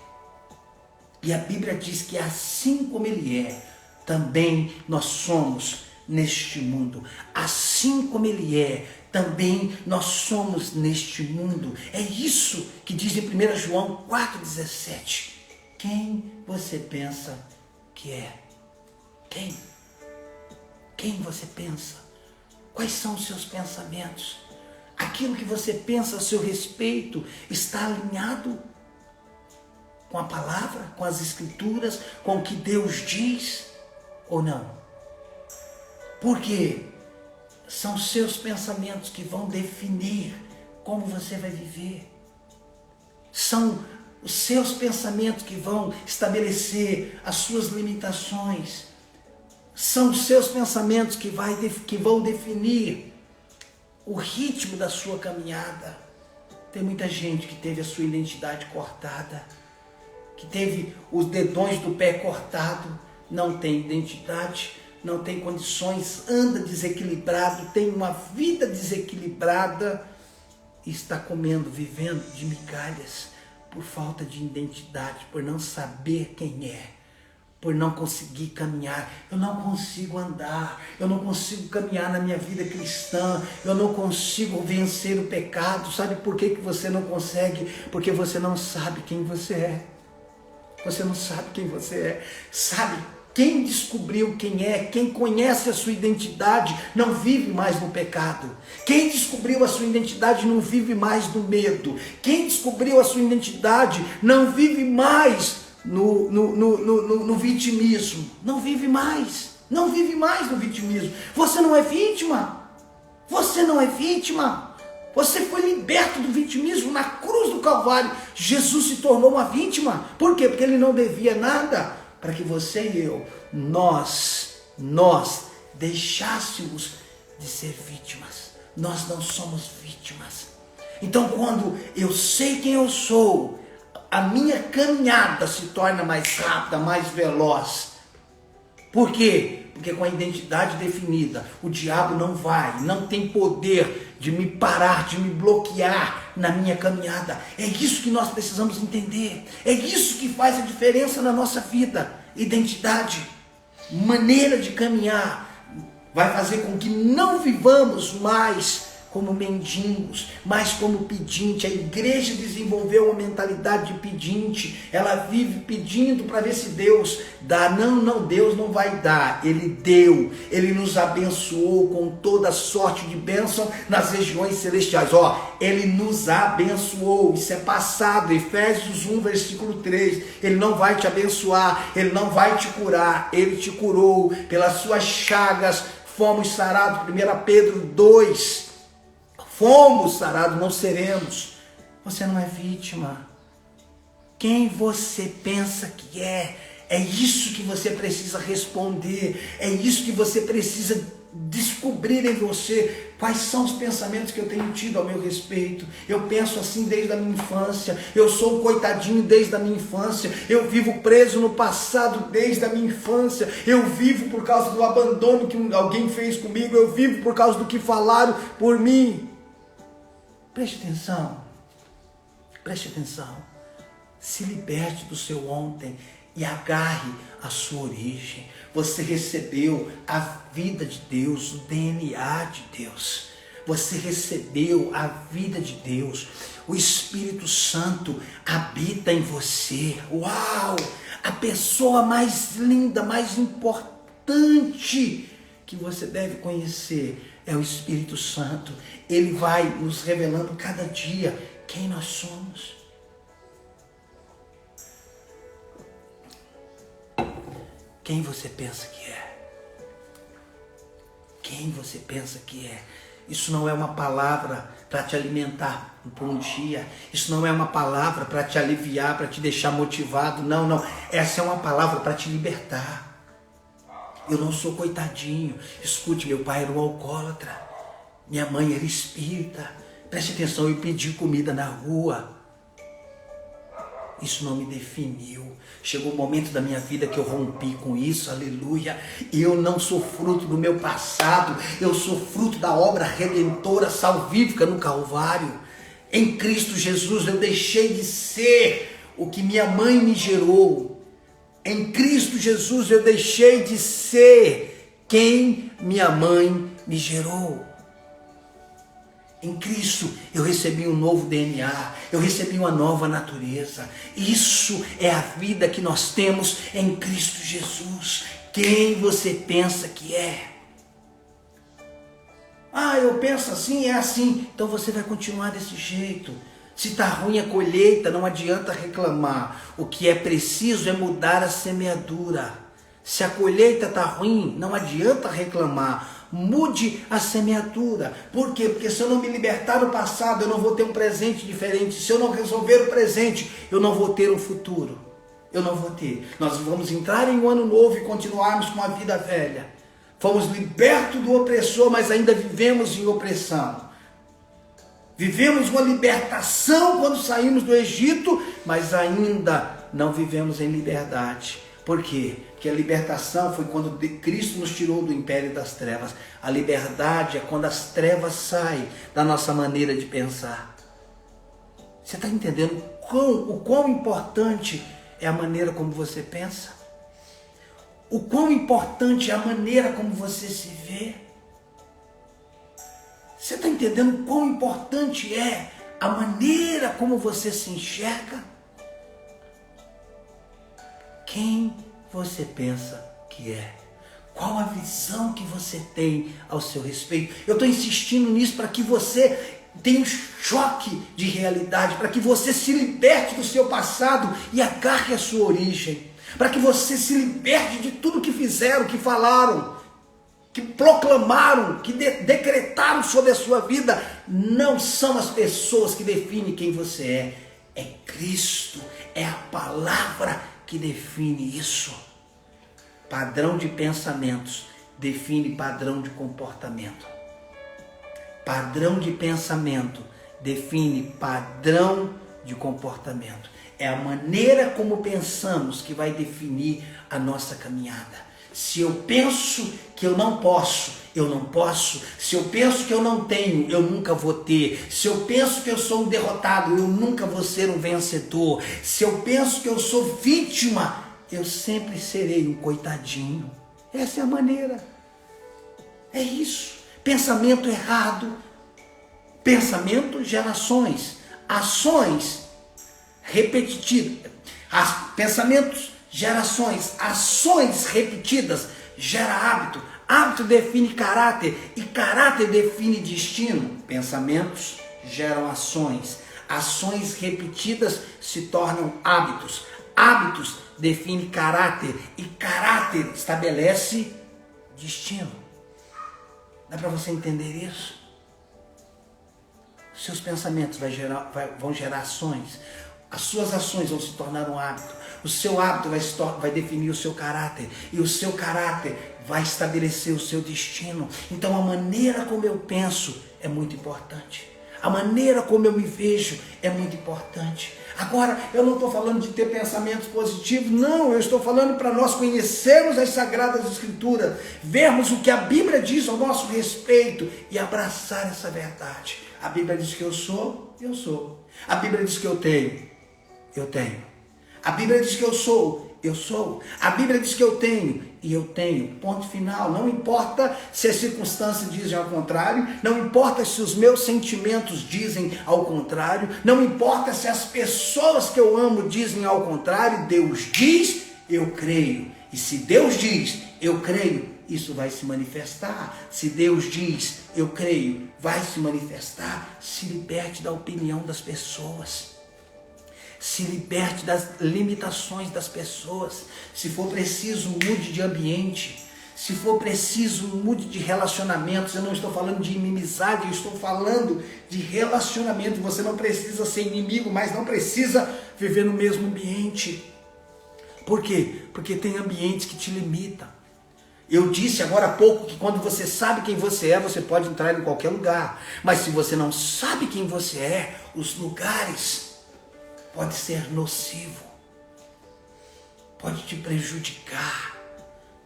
E a Bíblia diz que assim como Ele é, também nós somos neste mundo. Assim como Ele é, também nós somos neste mundo. É isso que diz em 1 João 4,17. Quem você pensa que é? Quem? Quem você pensa? Quais são os seus pensamentos? Aquilo que você pensa a seu respeito está alinhado com a palavra, com as escrituras, com o que Deus diz ou não? Porque são seus pensamentos que vão definir como você vai viver. São os seus pensamentos que vão estabelecer as suas limitações. São os seus pensamentos que vão definir o ritmo da sua caminhada. Tem muita gente que teve a sua identidade cortada, que teve os dedões do pé cortado, não tem identidade, não tem condições, anda desequilibrado, tem uma vida desequilibrada e está comendo, vivendo de migalhas por falta de identidade, por não saber quem é, por não conseguir caminhar. Eu não consigo andar, eu não consigo caminhar na minha vida cristã, eu não consigo vencer o pecado. Sabe por que você não consegue? Porque você não sabe quem você é. Você não sabe quem você é. Sabe, quem descobriu quem é, quem conhece a sua identidade, não vive mais no pecado. Quem descobriu a sua identidade não vive mais no medo. Quem descobriu a sua identidade não vive mais no vitimismo. Não vive mais no vitimismo. Você não é vítima. Você não é vítima. Você foi liberto do vitimismo na cruz do Calvário. Jesus se tornou uma vítima. Por quê? Porque ele não devia nada para que você e eu, nós deixássemos de ser vítimas. Nós não somos vítimas. Então, quando eu sei quem eu sou, a minha caminhada se torna mais rápida, mais veloz. Por quê? Porque com a identidade definida, o diabo não tem poder de me parar, de me bloquear na minha caminhada. É isso que nós precisamos entender. É isso que faz a diferença na nossa vida. Identidade, maneira de caminhar, vai fazer com que não vivamos mais como mendigos, mas como pedinte. A igreja desenvolveu uma mentalidade de pedinte. Ela vive pedindo para ver se Deus dá. Não, Deus não vai dar. Ele deu, Ele nos abençoou com toda sorte de bênção nas regiões celestiais. Ele nos abençoou, isso é passado. Efésios 1, versículo 3. Ele não vai te abençoar, Ele não vai te curar. Ele te curou, pelas suas chagas fomos sarados. 1 Pedro 2. Fomos sarados, não seremos. Você não é vítima. Quem você pensa que é? É isso que você precisa responder. É isso que você precisa descobrir em você. Quais são os pensamentos que eu tenho tido ao meu respeito? Eu penso assim desde a minha infância. Eu sou um coitadinho desde a minha infância. Eu vivo preso no passado desde a minha infância. Eu vivo por causa do abandono que alguém fez comigo. Eu vivo por causa do que falaram por mim. Preste atenção, se liberte do seu ontem e agarre a sua origem. Você recebeu a vida de Deus, o DNA de Deus. Você recebeu a vida de Deus. O Espírito Santo habita em você. Uau! A pessoa mais linda, mais importante que você deve conhecer é o Espírito Santo. Ele vai nos revelando cada dia quem nós somos. Quem você pensa que é? Quem você pensa que é? Isso não é uma palavra para te alimentar por um dia. Isso não é uma palavra para te aliviar, para te deixar motivado. Não. Essa é uma palavra para te libertar. Eu não sou coitadinho. Escute, meu pai era um alcoólatra. Minha mãe era espírita. Preste atenção, eu pedi comida na rua. Isso não me definiu. Chegou o momento da minha vida que eu rompi com isso, aleluia. Eu não sou fruto do meu passado. Eu sou fruto da obra redentora, salvífica no Calvário. Em Cristo Jesus eu deixei de ser o que minha mãe me gerou. Em Cristo Jesus eu deixei de ser quem minha mãe me gerou. Em Cristo eu recebi um novo DNA, eu recebi uma nova natureza. Isso é a vida que nós temos em Cristo Jesus. Quem você pensa que é? Eu penso assim, é assim. Então você vai continuar desse jeito. Se está ruim a colheita, não adianta reclamar. O que é preciso é mudar a semeadura. Se a colheita está ruim, não adianta reclamar. Mude a semeadura. Por quê? Porque se eu não me libertar do passado, eu não vou ter um presente diferente. Se eu não resolver o presente, eu não vou ter um futuro. Eu não vou ter. Nós vamos entrar em um ano novo e continuarmos com a vida velha. Fomos libertos do opressor, mas ainda vivemos em opressão. Vivemos uma libertação quando saímos do Egito, mas ainda não vivemos em liberdade. Por quê? Porque a libertação foi quando Cristo nos tirou do império das trevas. A liberdade é quando as trevas saem da nossa maneira de pensar. Você está entendendo o quão importante é a maneira como você pensa? O quão importante é a maneira como você se vê? Você está entendendo quão importante é a maneira como você se enxerga? Quem você pensa que é? Qual a visão que você tem ao seu respeito? Eu estou insistindo nisso para que você tenha um choque de realidade, para que você se liberte do seu passado e agarre a sua origem, para que você se liberte de tudo que fizeram, que falaram, que proclamaram, que decretaram sobre a sua vida. Não são as pessoas que definem quem você é. É Cristo, é a palavra que define isso. Padrão de pensamentos define padrão de comportamento. Padrão de pensamento define padrão de comportamento. É a maneira como pensamos que vai definir a nossa caminhada. Se eu penso que eu não posso, eu não posso. Se eu penso que eu não tenho, eu nunca vou ter. Se eu penso que eu sou um derrotado, eu nunca vou ser um vencedor. Se eu penso que eu sou vítima, eu sempre serei um coitadinho. Essa é a maneira. É isso. Pensamento errado. Pensamento gera ações. Ações repetitivas. Pensamentos gerações, ações repetidas gera hábito, hábito define caráter e caráter define destino. Pensamentos geram ações, ações repetidas se tornam hábitos, hábitos define caráter e caráter estabelece destino. Dá para você entender isso? Seus pensamentos vão gerar ações, as suas ações vão se tornar um hábito. O seu hábito vai definir o seu caráter. E o seu caráter vai estabelecer o seu destino. Então a maneira como eu penso é muito importante. A maneira como eu me vejo é muito importante. Agora, eu não estou falando de ter pensamentos positivos. Não, eu estou falando para nós conhecermos as Sagradas Escrituras. Vermos o que a Bíblia diz ao nosso respeito e abraçar essa verdade. A Bíblia diz que eu sou, eu sou. A Bíblia diz que eu tenho, eu tenho. A Bíblia diz que eu sou, eu sou. A Bíblia diz que eu tenho, e eu tenho. Ponto final. Não importa se as circunstâncias dizem ao contrário, não importa se os meus sentimentos dizem ao contrário, não importa se as pessoas que eu amo dizem ao contrário. Deus diz, eu creio. E se Deus diz, eu creio, isso vai se manifestar. Se Deus diz, eu creio, vai se manifestar. Se liberte da opinião das pessoas. Se liberte das limitações das pessoas. Se for preciso, mude de ambiente. Se for preciso, mude de relacionamentos. Eu não estou falando de inimizade, eu estou falando de relacionamento. Você não precisa ser inimigo, mas não precisa viver no mesmo ambiente. Por quê? Porque tem ambientes que te limitam. Eu disse agora há pouco que quando você sabe quem você é, você pode entrar em qualquer lugar. Mas se você não sabe quem você é, os lugares pode ser nocivo, pode te prejudicar.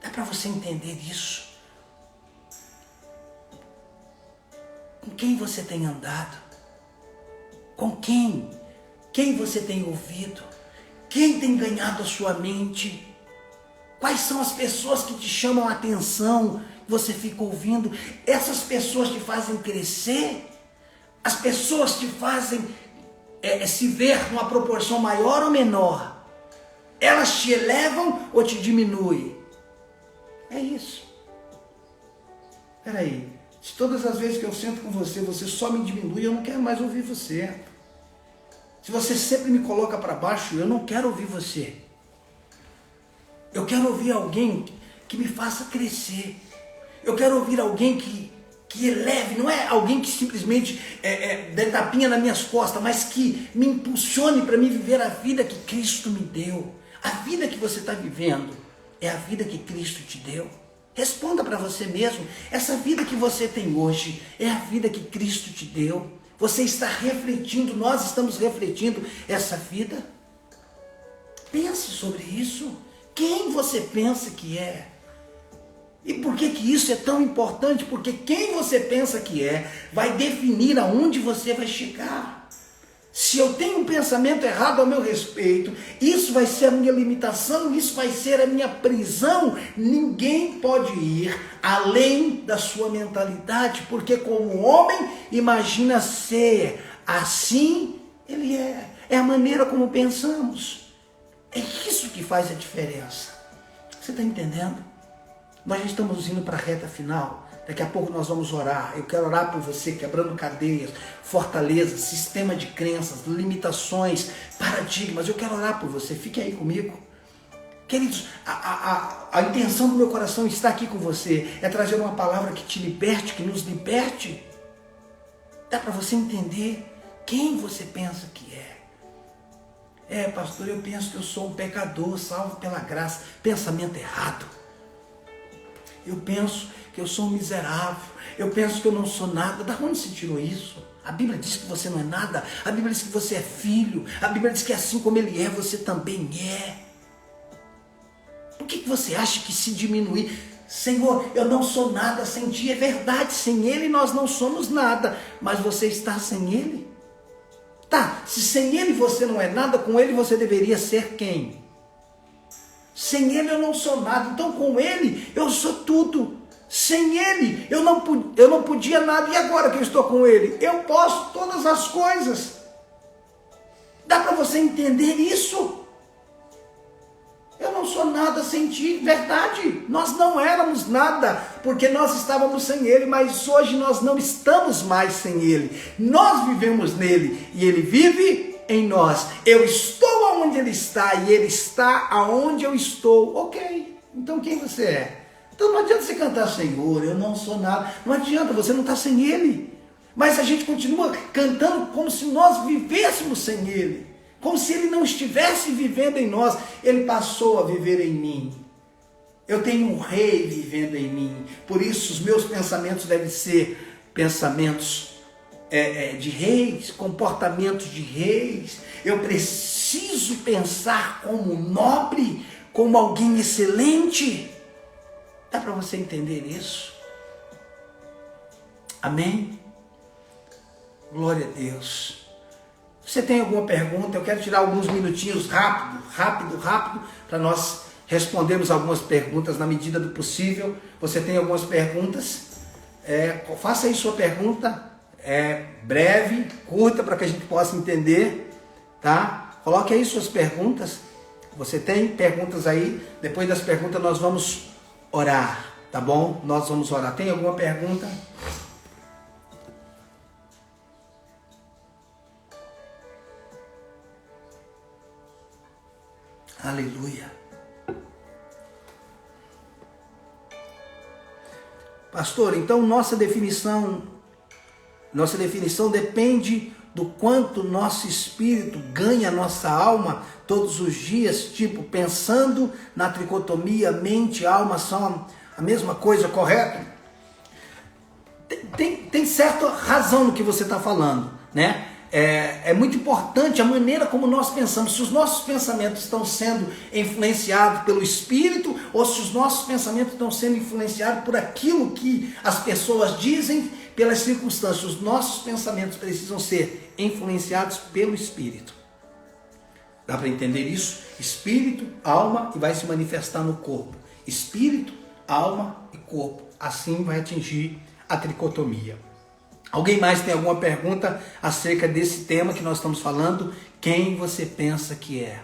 Dá para você entender isso? Com quem você tem andado? Com quem? Quem você tem ouvido? Quem tem ganhado a sua mente? Quais são as pessoas que te chamam a atenção? Você fica ouvindo? Essas pessoas te fazem crescer? As pessoas te fazem se ver numa proporção maior ou menor? Elas te elevam ou te diminuem? É isso. Espera aí. Se todas as vezes que eu sento com você, você só me diminui, eu não quero mais ouvir você. Se você sempre me coloca para baixo, eu não quero ouvir você. Eu quero ouvir alguém que me faça crescer. Eu quero ouvir alguém que eleve, não é alguém que simplesmente dê tapinha nas minhas costas, mas que me impulsione para me viver a vida que Cristo me deu. A vida que você está vivendo é a vida que Cristo te deu. Responda para você mesmo, essa vida que você tem hoje é a vida que Cristo te deu. Você está refletindo, nós estamos refletindo essa vida. Pense sobre isso. Quem você pensa que é? E por que isso é tão importante? Porque quem você pensa que é vai definir aonde você vai chegar. Se eu tenho um pensamento errado ao meu respeito, isso vai ser a minha limitação, isso vai ser a minha prisão. Ninguém pode ir além da sua mentalidade, porque como homem imagina ser, assim ele é. É a maneira como pensamos. É isso que faz a diferença. Você está entendendo? Nós já estamos indo para a reta final. Daqui a pouco nós vamos orar. Eu quero orar por você, quebrando cadeias, fortalezas, sistema de crenças, limitações, paradigmas. Eu quero orar por você. Fique aí comigo. Queridos, a intenção do meu coração está aqui com você. É trazer uma palavra que te liberte, que nos liberte. Dá para você entender quem você pensa que é. Pastor, eu penso que eu sou um pecador, salvo pela graça. Pensamento errado. Eu penso que eu sou um miserável. Eu penso que eu não sou nada. Da onde você tirou isso? A Bíblia diz que você não é nada. A Bíblia diz que você é filho. A Bíblia diz que assim como ele é, você também é. Por que você acha que se diminuir? Senhor, eu não sou nada sem ti. É verdade, sem ele nós não somos nada. Mas você está sem ele? Tá, se sem ele você não é nada, com ele você deveria ser quem? Sem ele eu não sou nada, então com ele eu sou tudo. Sem ele eu não podia nada, e agora que eu estou com ele? Eu posso todas as coisas. Dá para você entender isso? Eu não sou nada sem ti, verdade. Nós não éramos nada, porque nós estávamos sem ele, mas hoje nós não estamos mais sem ele. Nós vivemos nele e ele vive em nós. Eu estou onde ele está e ele está aonde eu estou. Ok, então quem você é? Então não adianta você cantar, Senhor, eu não sou nada. Não adianta, você não está sem ele. Mas a gente continua cantando como se nós vivêssemos sem ele. Como se ele não estivesse vivendo em nós. Ele passou a viver em mim. Eu tenho um rei vivendo em mim. Por isso os meus pensamentos devem ser pensamentos de reis, comportamentos de reis. Eu preciso pensar como nobre, como alguém excelente. Dá para você entender isso? Amém? Glória a Deus. Você tem alguma pergunta? Eu quero tirar alguns minutinhos rápido, para nós respondermos algumas perguntas na medida do possível. Você tem algumas perguntas? Faça aí sua pergunta, breve, curta, para que a gente possa entender, tá? Coloque aí suas perguntas. Você tem perguntas aí? Depois das perguntas nós vamos orar, tá bom? Nós vamos orar. Tem alguma pergunta? Aleluia. Pastor, então nossa definição depende do quanto nosso espírito ganha nossa alma todos os dias, tipo, pensando na tricotomia, mente e alma são a mesma coisa, correto? Tem certa razão no que você está falando, né? É muito importante a maneira como nós pensamos, se os nossos pensamentos estão sendo influenciados pelo Espírito ou se os nossos pensamentos estão sendo influenciados por aquilo que as pessoas dizem, pelas circunstâncias. Os nossos pensamentos precisam ser influenciados pelo Espírito. Dá para entender isso? Espírito, alma e vai se manifestar no corpo. Espírito, alma e corpo. Assim vai atingir a tricotomia. Alguém mais tem alguma pergunta acerca desse tema que nós estamos falando? Quem você pensa que é?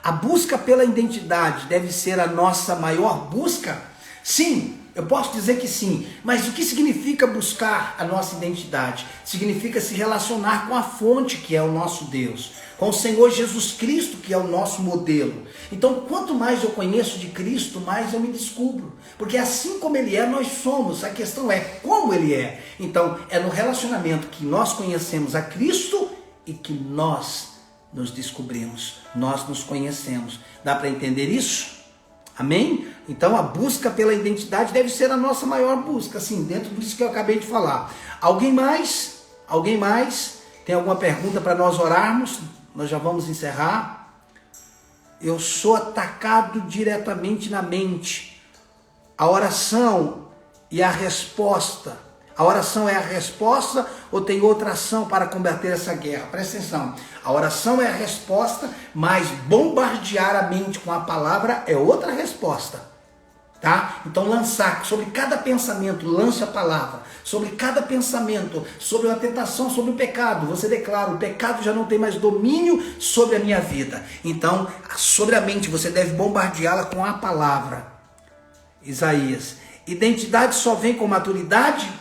A busca pela identidade deve ser a nossa maior busca? Sim, eu posso dizer que sim, mas o que significa buscar a nossa identidade? Significa se relacionar com a fonte que é o nosso Deus, com o Senhor Jesus Cristo que é o nosso modelo. Então, quanto mais eu conheço de Cristo, mais eu me descubro, porque assim como Ele é, nós somos. A questão é como Ele é. Então, é no relacionamento que nós conhecemos a Cristo e que nós nos descobrimos, nós nos conhecemos. Dá para entender isso? Amém? Então a busca pela identidade deve ser a nossa maior busca, assim, dentro disso que eu acabei de falar. Alguém mais? Alguém mais? Tem alguma pergunta para nós orarmos? Nós já vamos encerrar. Eu sou atacado diretamente na mente. A oração e a resposta. A oração é a resposta ou tem outra ação para combater essa guerra? Presta atenção. A oração é a resposta, mas bombardear a mente com a palavra é outra resposta. Tá? Então lançar sobre cada pensamento, lance a palavra. Sobre cada pensamento, sobre a tentação, sobre o pecado. Você declara, o pecado já não tem mais domínio sobre a minha vida. Então, sobre a mente, você deve bombardeá-la com a palavra. Isaías. Identidade só vem com maturidade?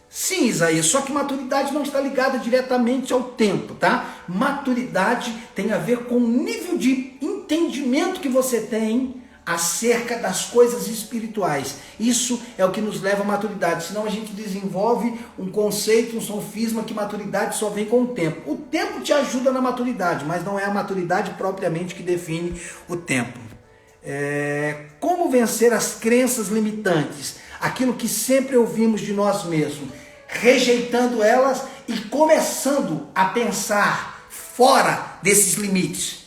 Sim, Isaías, só que maturidade não está ligada diretamente ao tempo, tá? Maturidade tem a ver com o nível de entendimento que você tem acerca das coisas espirituais. Isso é o que nos leva à maturidade, senão a gente desenvolve um conceito, um sofisma que maturidade só vem com o tempo. O tempo te ajuda na maturidade, mas não é a maturidade propriamente que define o tempo. Como vencer as crenças limitantes? Aquilo que sempre ouvimos de nós mesmos, rejeitando elas e começando a pensar fora desses limites.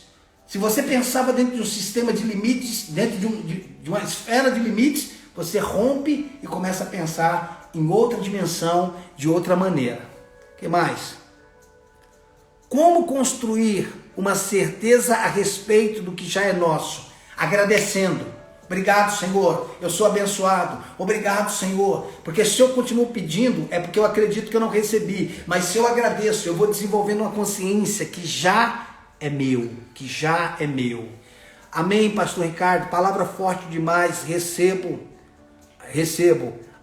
Se você pensava dentro de um sistema de limites, dentro de uma esfera de limites, você rompe e começa a pensar em outra dimensão, de outra maneira. O que mais? Como construir uma certeza a respeito do que já é nosso? Agradecendo. Obrigado, Senhor, eu sou abençoado. Obrigado, Senhor, porque se eu continuo pedindo, é porque eu acredito que eu não recebi. Mas se eu agradeço, eu vou desenvolvendo uma consciência que já é meu, que já é meu. Amém, pastor Ricardo, palavra forte demais, recebo.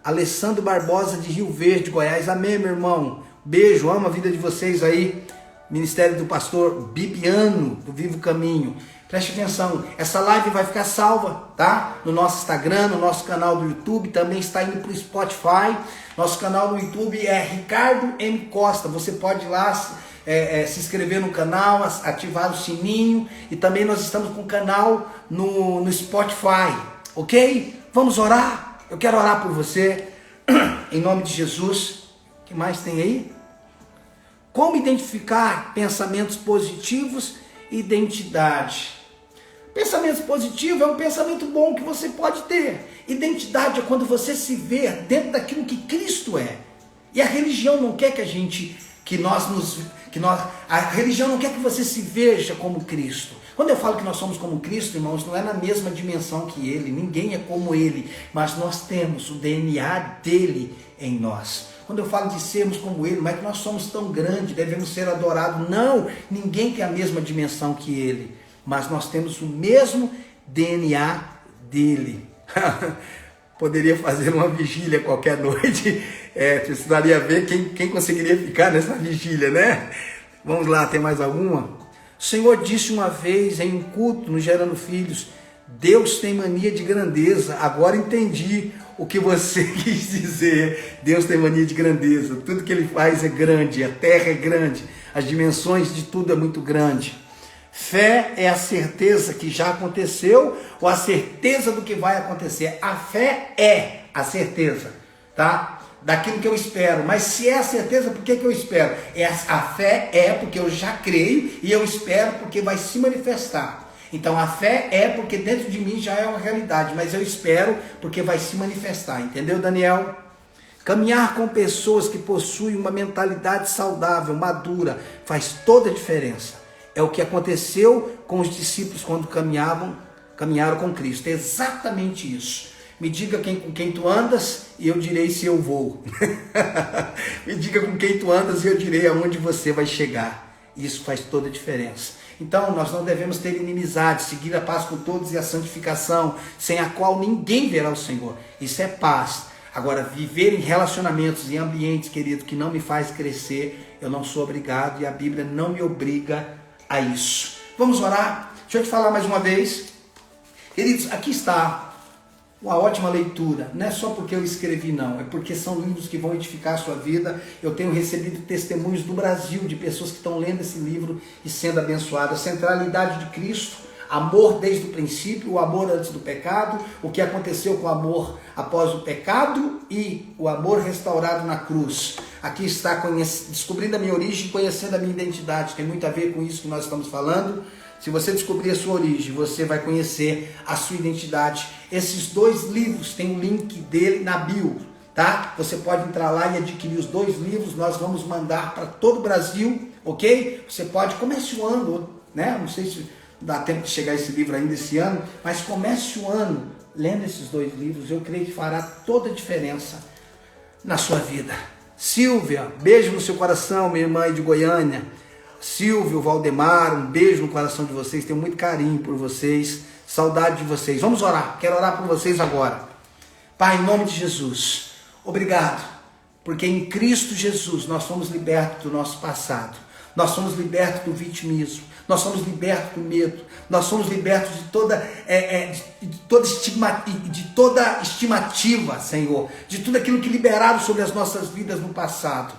Alessandro Barbosa de Rio Verde, Goiás, amém, meu irmão. Beijo, amo a vida de vocês aí. Ministério do pastor Bibiano, do Vivo Caminho. Preste atenção, essa live vai ficar salva, tá? No nosso Instagram, no nosso canal do YouTube, também está indo para o Spotify. Nosso canal no YouTube é Ricardo M. Costa. Você pode ir lá se inscrever no canal, ativar o sininho. E também nós estamos com o canal no Spotify, ok? Vamos orar? Eu quero orar por você, em nome de Jesus. O que mais tem aí? Como identificar pensamentos positivos e identidade? Pensamento positivo é um pensamento bom que você pode ter. Identidade é quando você se vê dentro daquilo que Cristo é. E a religião não quer a religião não quer que você se veja como Cristo. Quando eu falo que nós somos como Cristo, irmãos, não é na mesma dimensão que Ele. Ninguém é como Ele, mas nós temos o DNA dele em nós. Quando eu falo de sermos como Ele, não é que nós somos tão grandes, devemos ser adorados. Não, ninguém tem a mesma dimensão que Ele, mas nós temos o mesmo DNA dele. Poderia fazer uma vigília qualquer noite, precisaria ver quem conseguiria ficar nessa vigília, né? Vamos lá, tem mais alguma? O Senhor disse uma vez em um culto no Gerando Filhos, Deus tem mania de grandeza. Agora entendi o que você quis dizer. Deus tem mania de grandeza. Tudo que Ele faz é grande, a terra é grande, as dimensões de tudo é muito grande. Fé é a certeza que já aconteceu ou a certeza do que vai acontecer. A fé é a certeza, tá? Daquilo que eu espero. Mas se é a certeza, por que eu espero? A fé é porque eu já creio e eu espero porque vai se manifestar. Então a fé é porque dentro de mim já é uma realidade, mas eu espero porque vai se manifestar. Entendeu, Daniel? Caminhar com pessoas que possuem uma mentalidade saudável, madura, faz toda a diferença. É o que aconteceu com os discípulos quando caminharam com Cristo. É exatamente isso. Me diga com quem tu andas e eu direi se eu vou. Me diga com quem tu andas e eu direi aonde você vai chegar. Isso faz toda a diferença. Então nós não devemos ter inimizade, seguir a paz com todos e a santificação, sem a qual ninguém verá o Senhor. Isso é paz. Agora, viver em relacionamentos, em ambientes, querido, que não me faz crescer, eu não sou obrigado e a Bíblia não me obriga a isso. Vamos orar? Deixa eu te falar mais uma vez. Queridos, aqui está uma ótima leitura. Não é só porque eu escrevi, não. É porque são livros que vão edificar a sua vida. Eu tenho recebido testemunhos do Brasil de pessoas que estão lendo esse livro e sendo abençoadas. Centralidade de Cristo. Amor desde o princípio, o amor antes do pecado, o que aconteceu com o amor após o pecado e o amor restaurado na cruz. Aqui está descobrindo a minha origem, conhecendo a minha identidade. Tem muito a ver com isso que nós estamos falando. Se você descobrir a sua origem, você vai conhecer a sua identidade. Esses 2 livros, tem o link dele na bio, tá? Você pode entrar lá e adquirir os 2 livros, nós vamos mandar para todo o Brasil, ok? Você pode, comece o ano, né? Não sei se dá tempo de chegar esse livro ainda esse ano, mas comece o ano lendo esses 2 livros, eu creio que fará toda a diferença na sua vida. Silvia, beijo no seu coração, minha irmã de Goiânia. Silvio, Valdemar, um beijo no coração de vocês, tenho muito carinho por vocês, saudade de vocês. Vamos orar, quero orar por vocês agora. Pai, em nome de Jesus, obrigado, porque em Cristo Jesus nós somos libertos do nosso passado, nós somos libertos do vitimismo, nós somos libertos do medo, nós somos libertos de toda estimativa, Senhor, de tudo aquilo que liberaram sobre as nossas vidas no passado.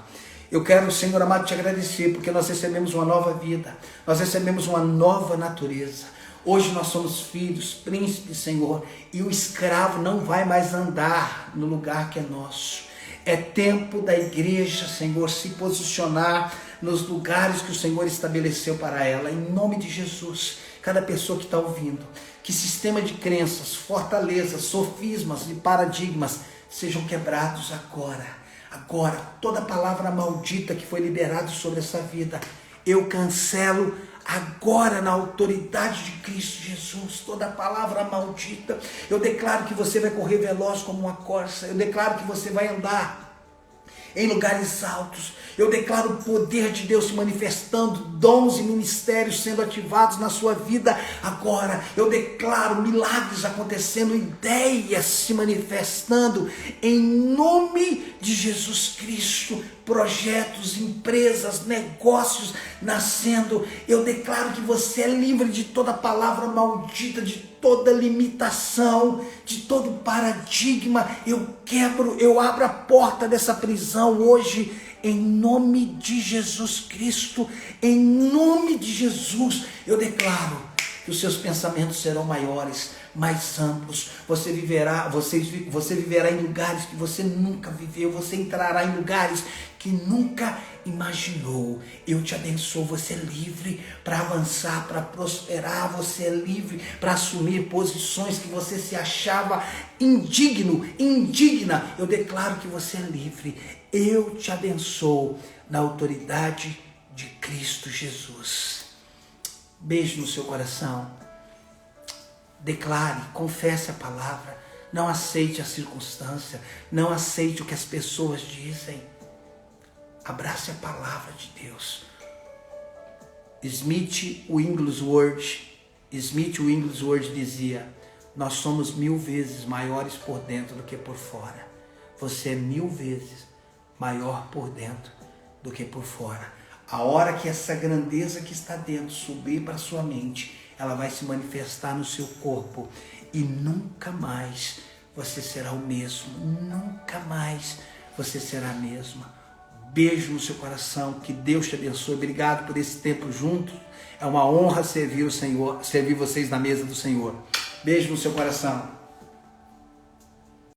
Eu quero, Senhor amado, te agradecer, porque nós recebemos uma nova vida, nós recebemos uma nova natureza. Hoje nós somos filhos, príncipes, Senhor, e o escravo não vai mais andar no lugar que é nosso. É tempo da igreja, Senhor, se posicionar nos lugares que o Senhor estabeleceu para ela, em nome de Jesus. Cada pessoa que está ouvindo, que sistema de crenças, fortalezas, sofismas e paradigmas sejam quebrados agora. Agora, toda palavra maldita que foi liberada sobre essa vida, eu cancelo agora na autoridade de Cristo Jesus, toda palavra maldita. Eu declaro que você vai correr veloz como uma corça, eu declaro que você vai andar em lugares altos. Eu declaro o poder de Deus se manifestando, dons e ministérios sendo ativados na sua vida agora. Eu declaro milagres acontecendo, ideias se manifestando em nome de Jesus Cristo. Projetos, empresas, negócios nascendo. Eu declaro que você é livre de toda palavra maldita, de toda limitação, de todo paradigma. Eu quebro, eu abro a porta dessa prisão hoje, em nome de Jesus Cristo. Em nome de Jesus, eu declaro que os seus pensamentos serão maiores, mais amplos. Você viverá em lugares que você nunca viveu. Você entrará em lugares que nunca imaginou. Eu te abençoo. Você é livre para avançar, para prosperar. Você é livre para assumir posições que você se achava indigno, indigna. Eu declaro que você é livre. Eu te abençoo na autoridade de Cristo Jesus. Beijo no seu coração. Declare, confesse a palavra. Não aceite a circunstância. Não aceite o que as pessoas dizem. Abrace a palavra de Deus. Smith Wigglesworth dizia: nós somos 1000 vezes maiores por dentro do que por fora. Você é 1000 vezes maior por dentro do que por fora. A hora que essa grandeza que está dentro subir para sua mente, ela vai se manifestar no seu corpo e nunca mais você será o mesmo. Nunca mais você será a mesma. Beijo no seu coração, que Deus te abençoe. Obrigado por esse tempo junto. É uma honra servir o Senhor, servir vocês na mesa do Senhor. Beijo no seu coração.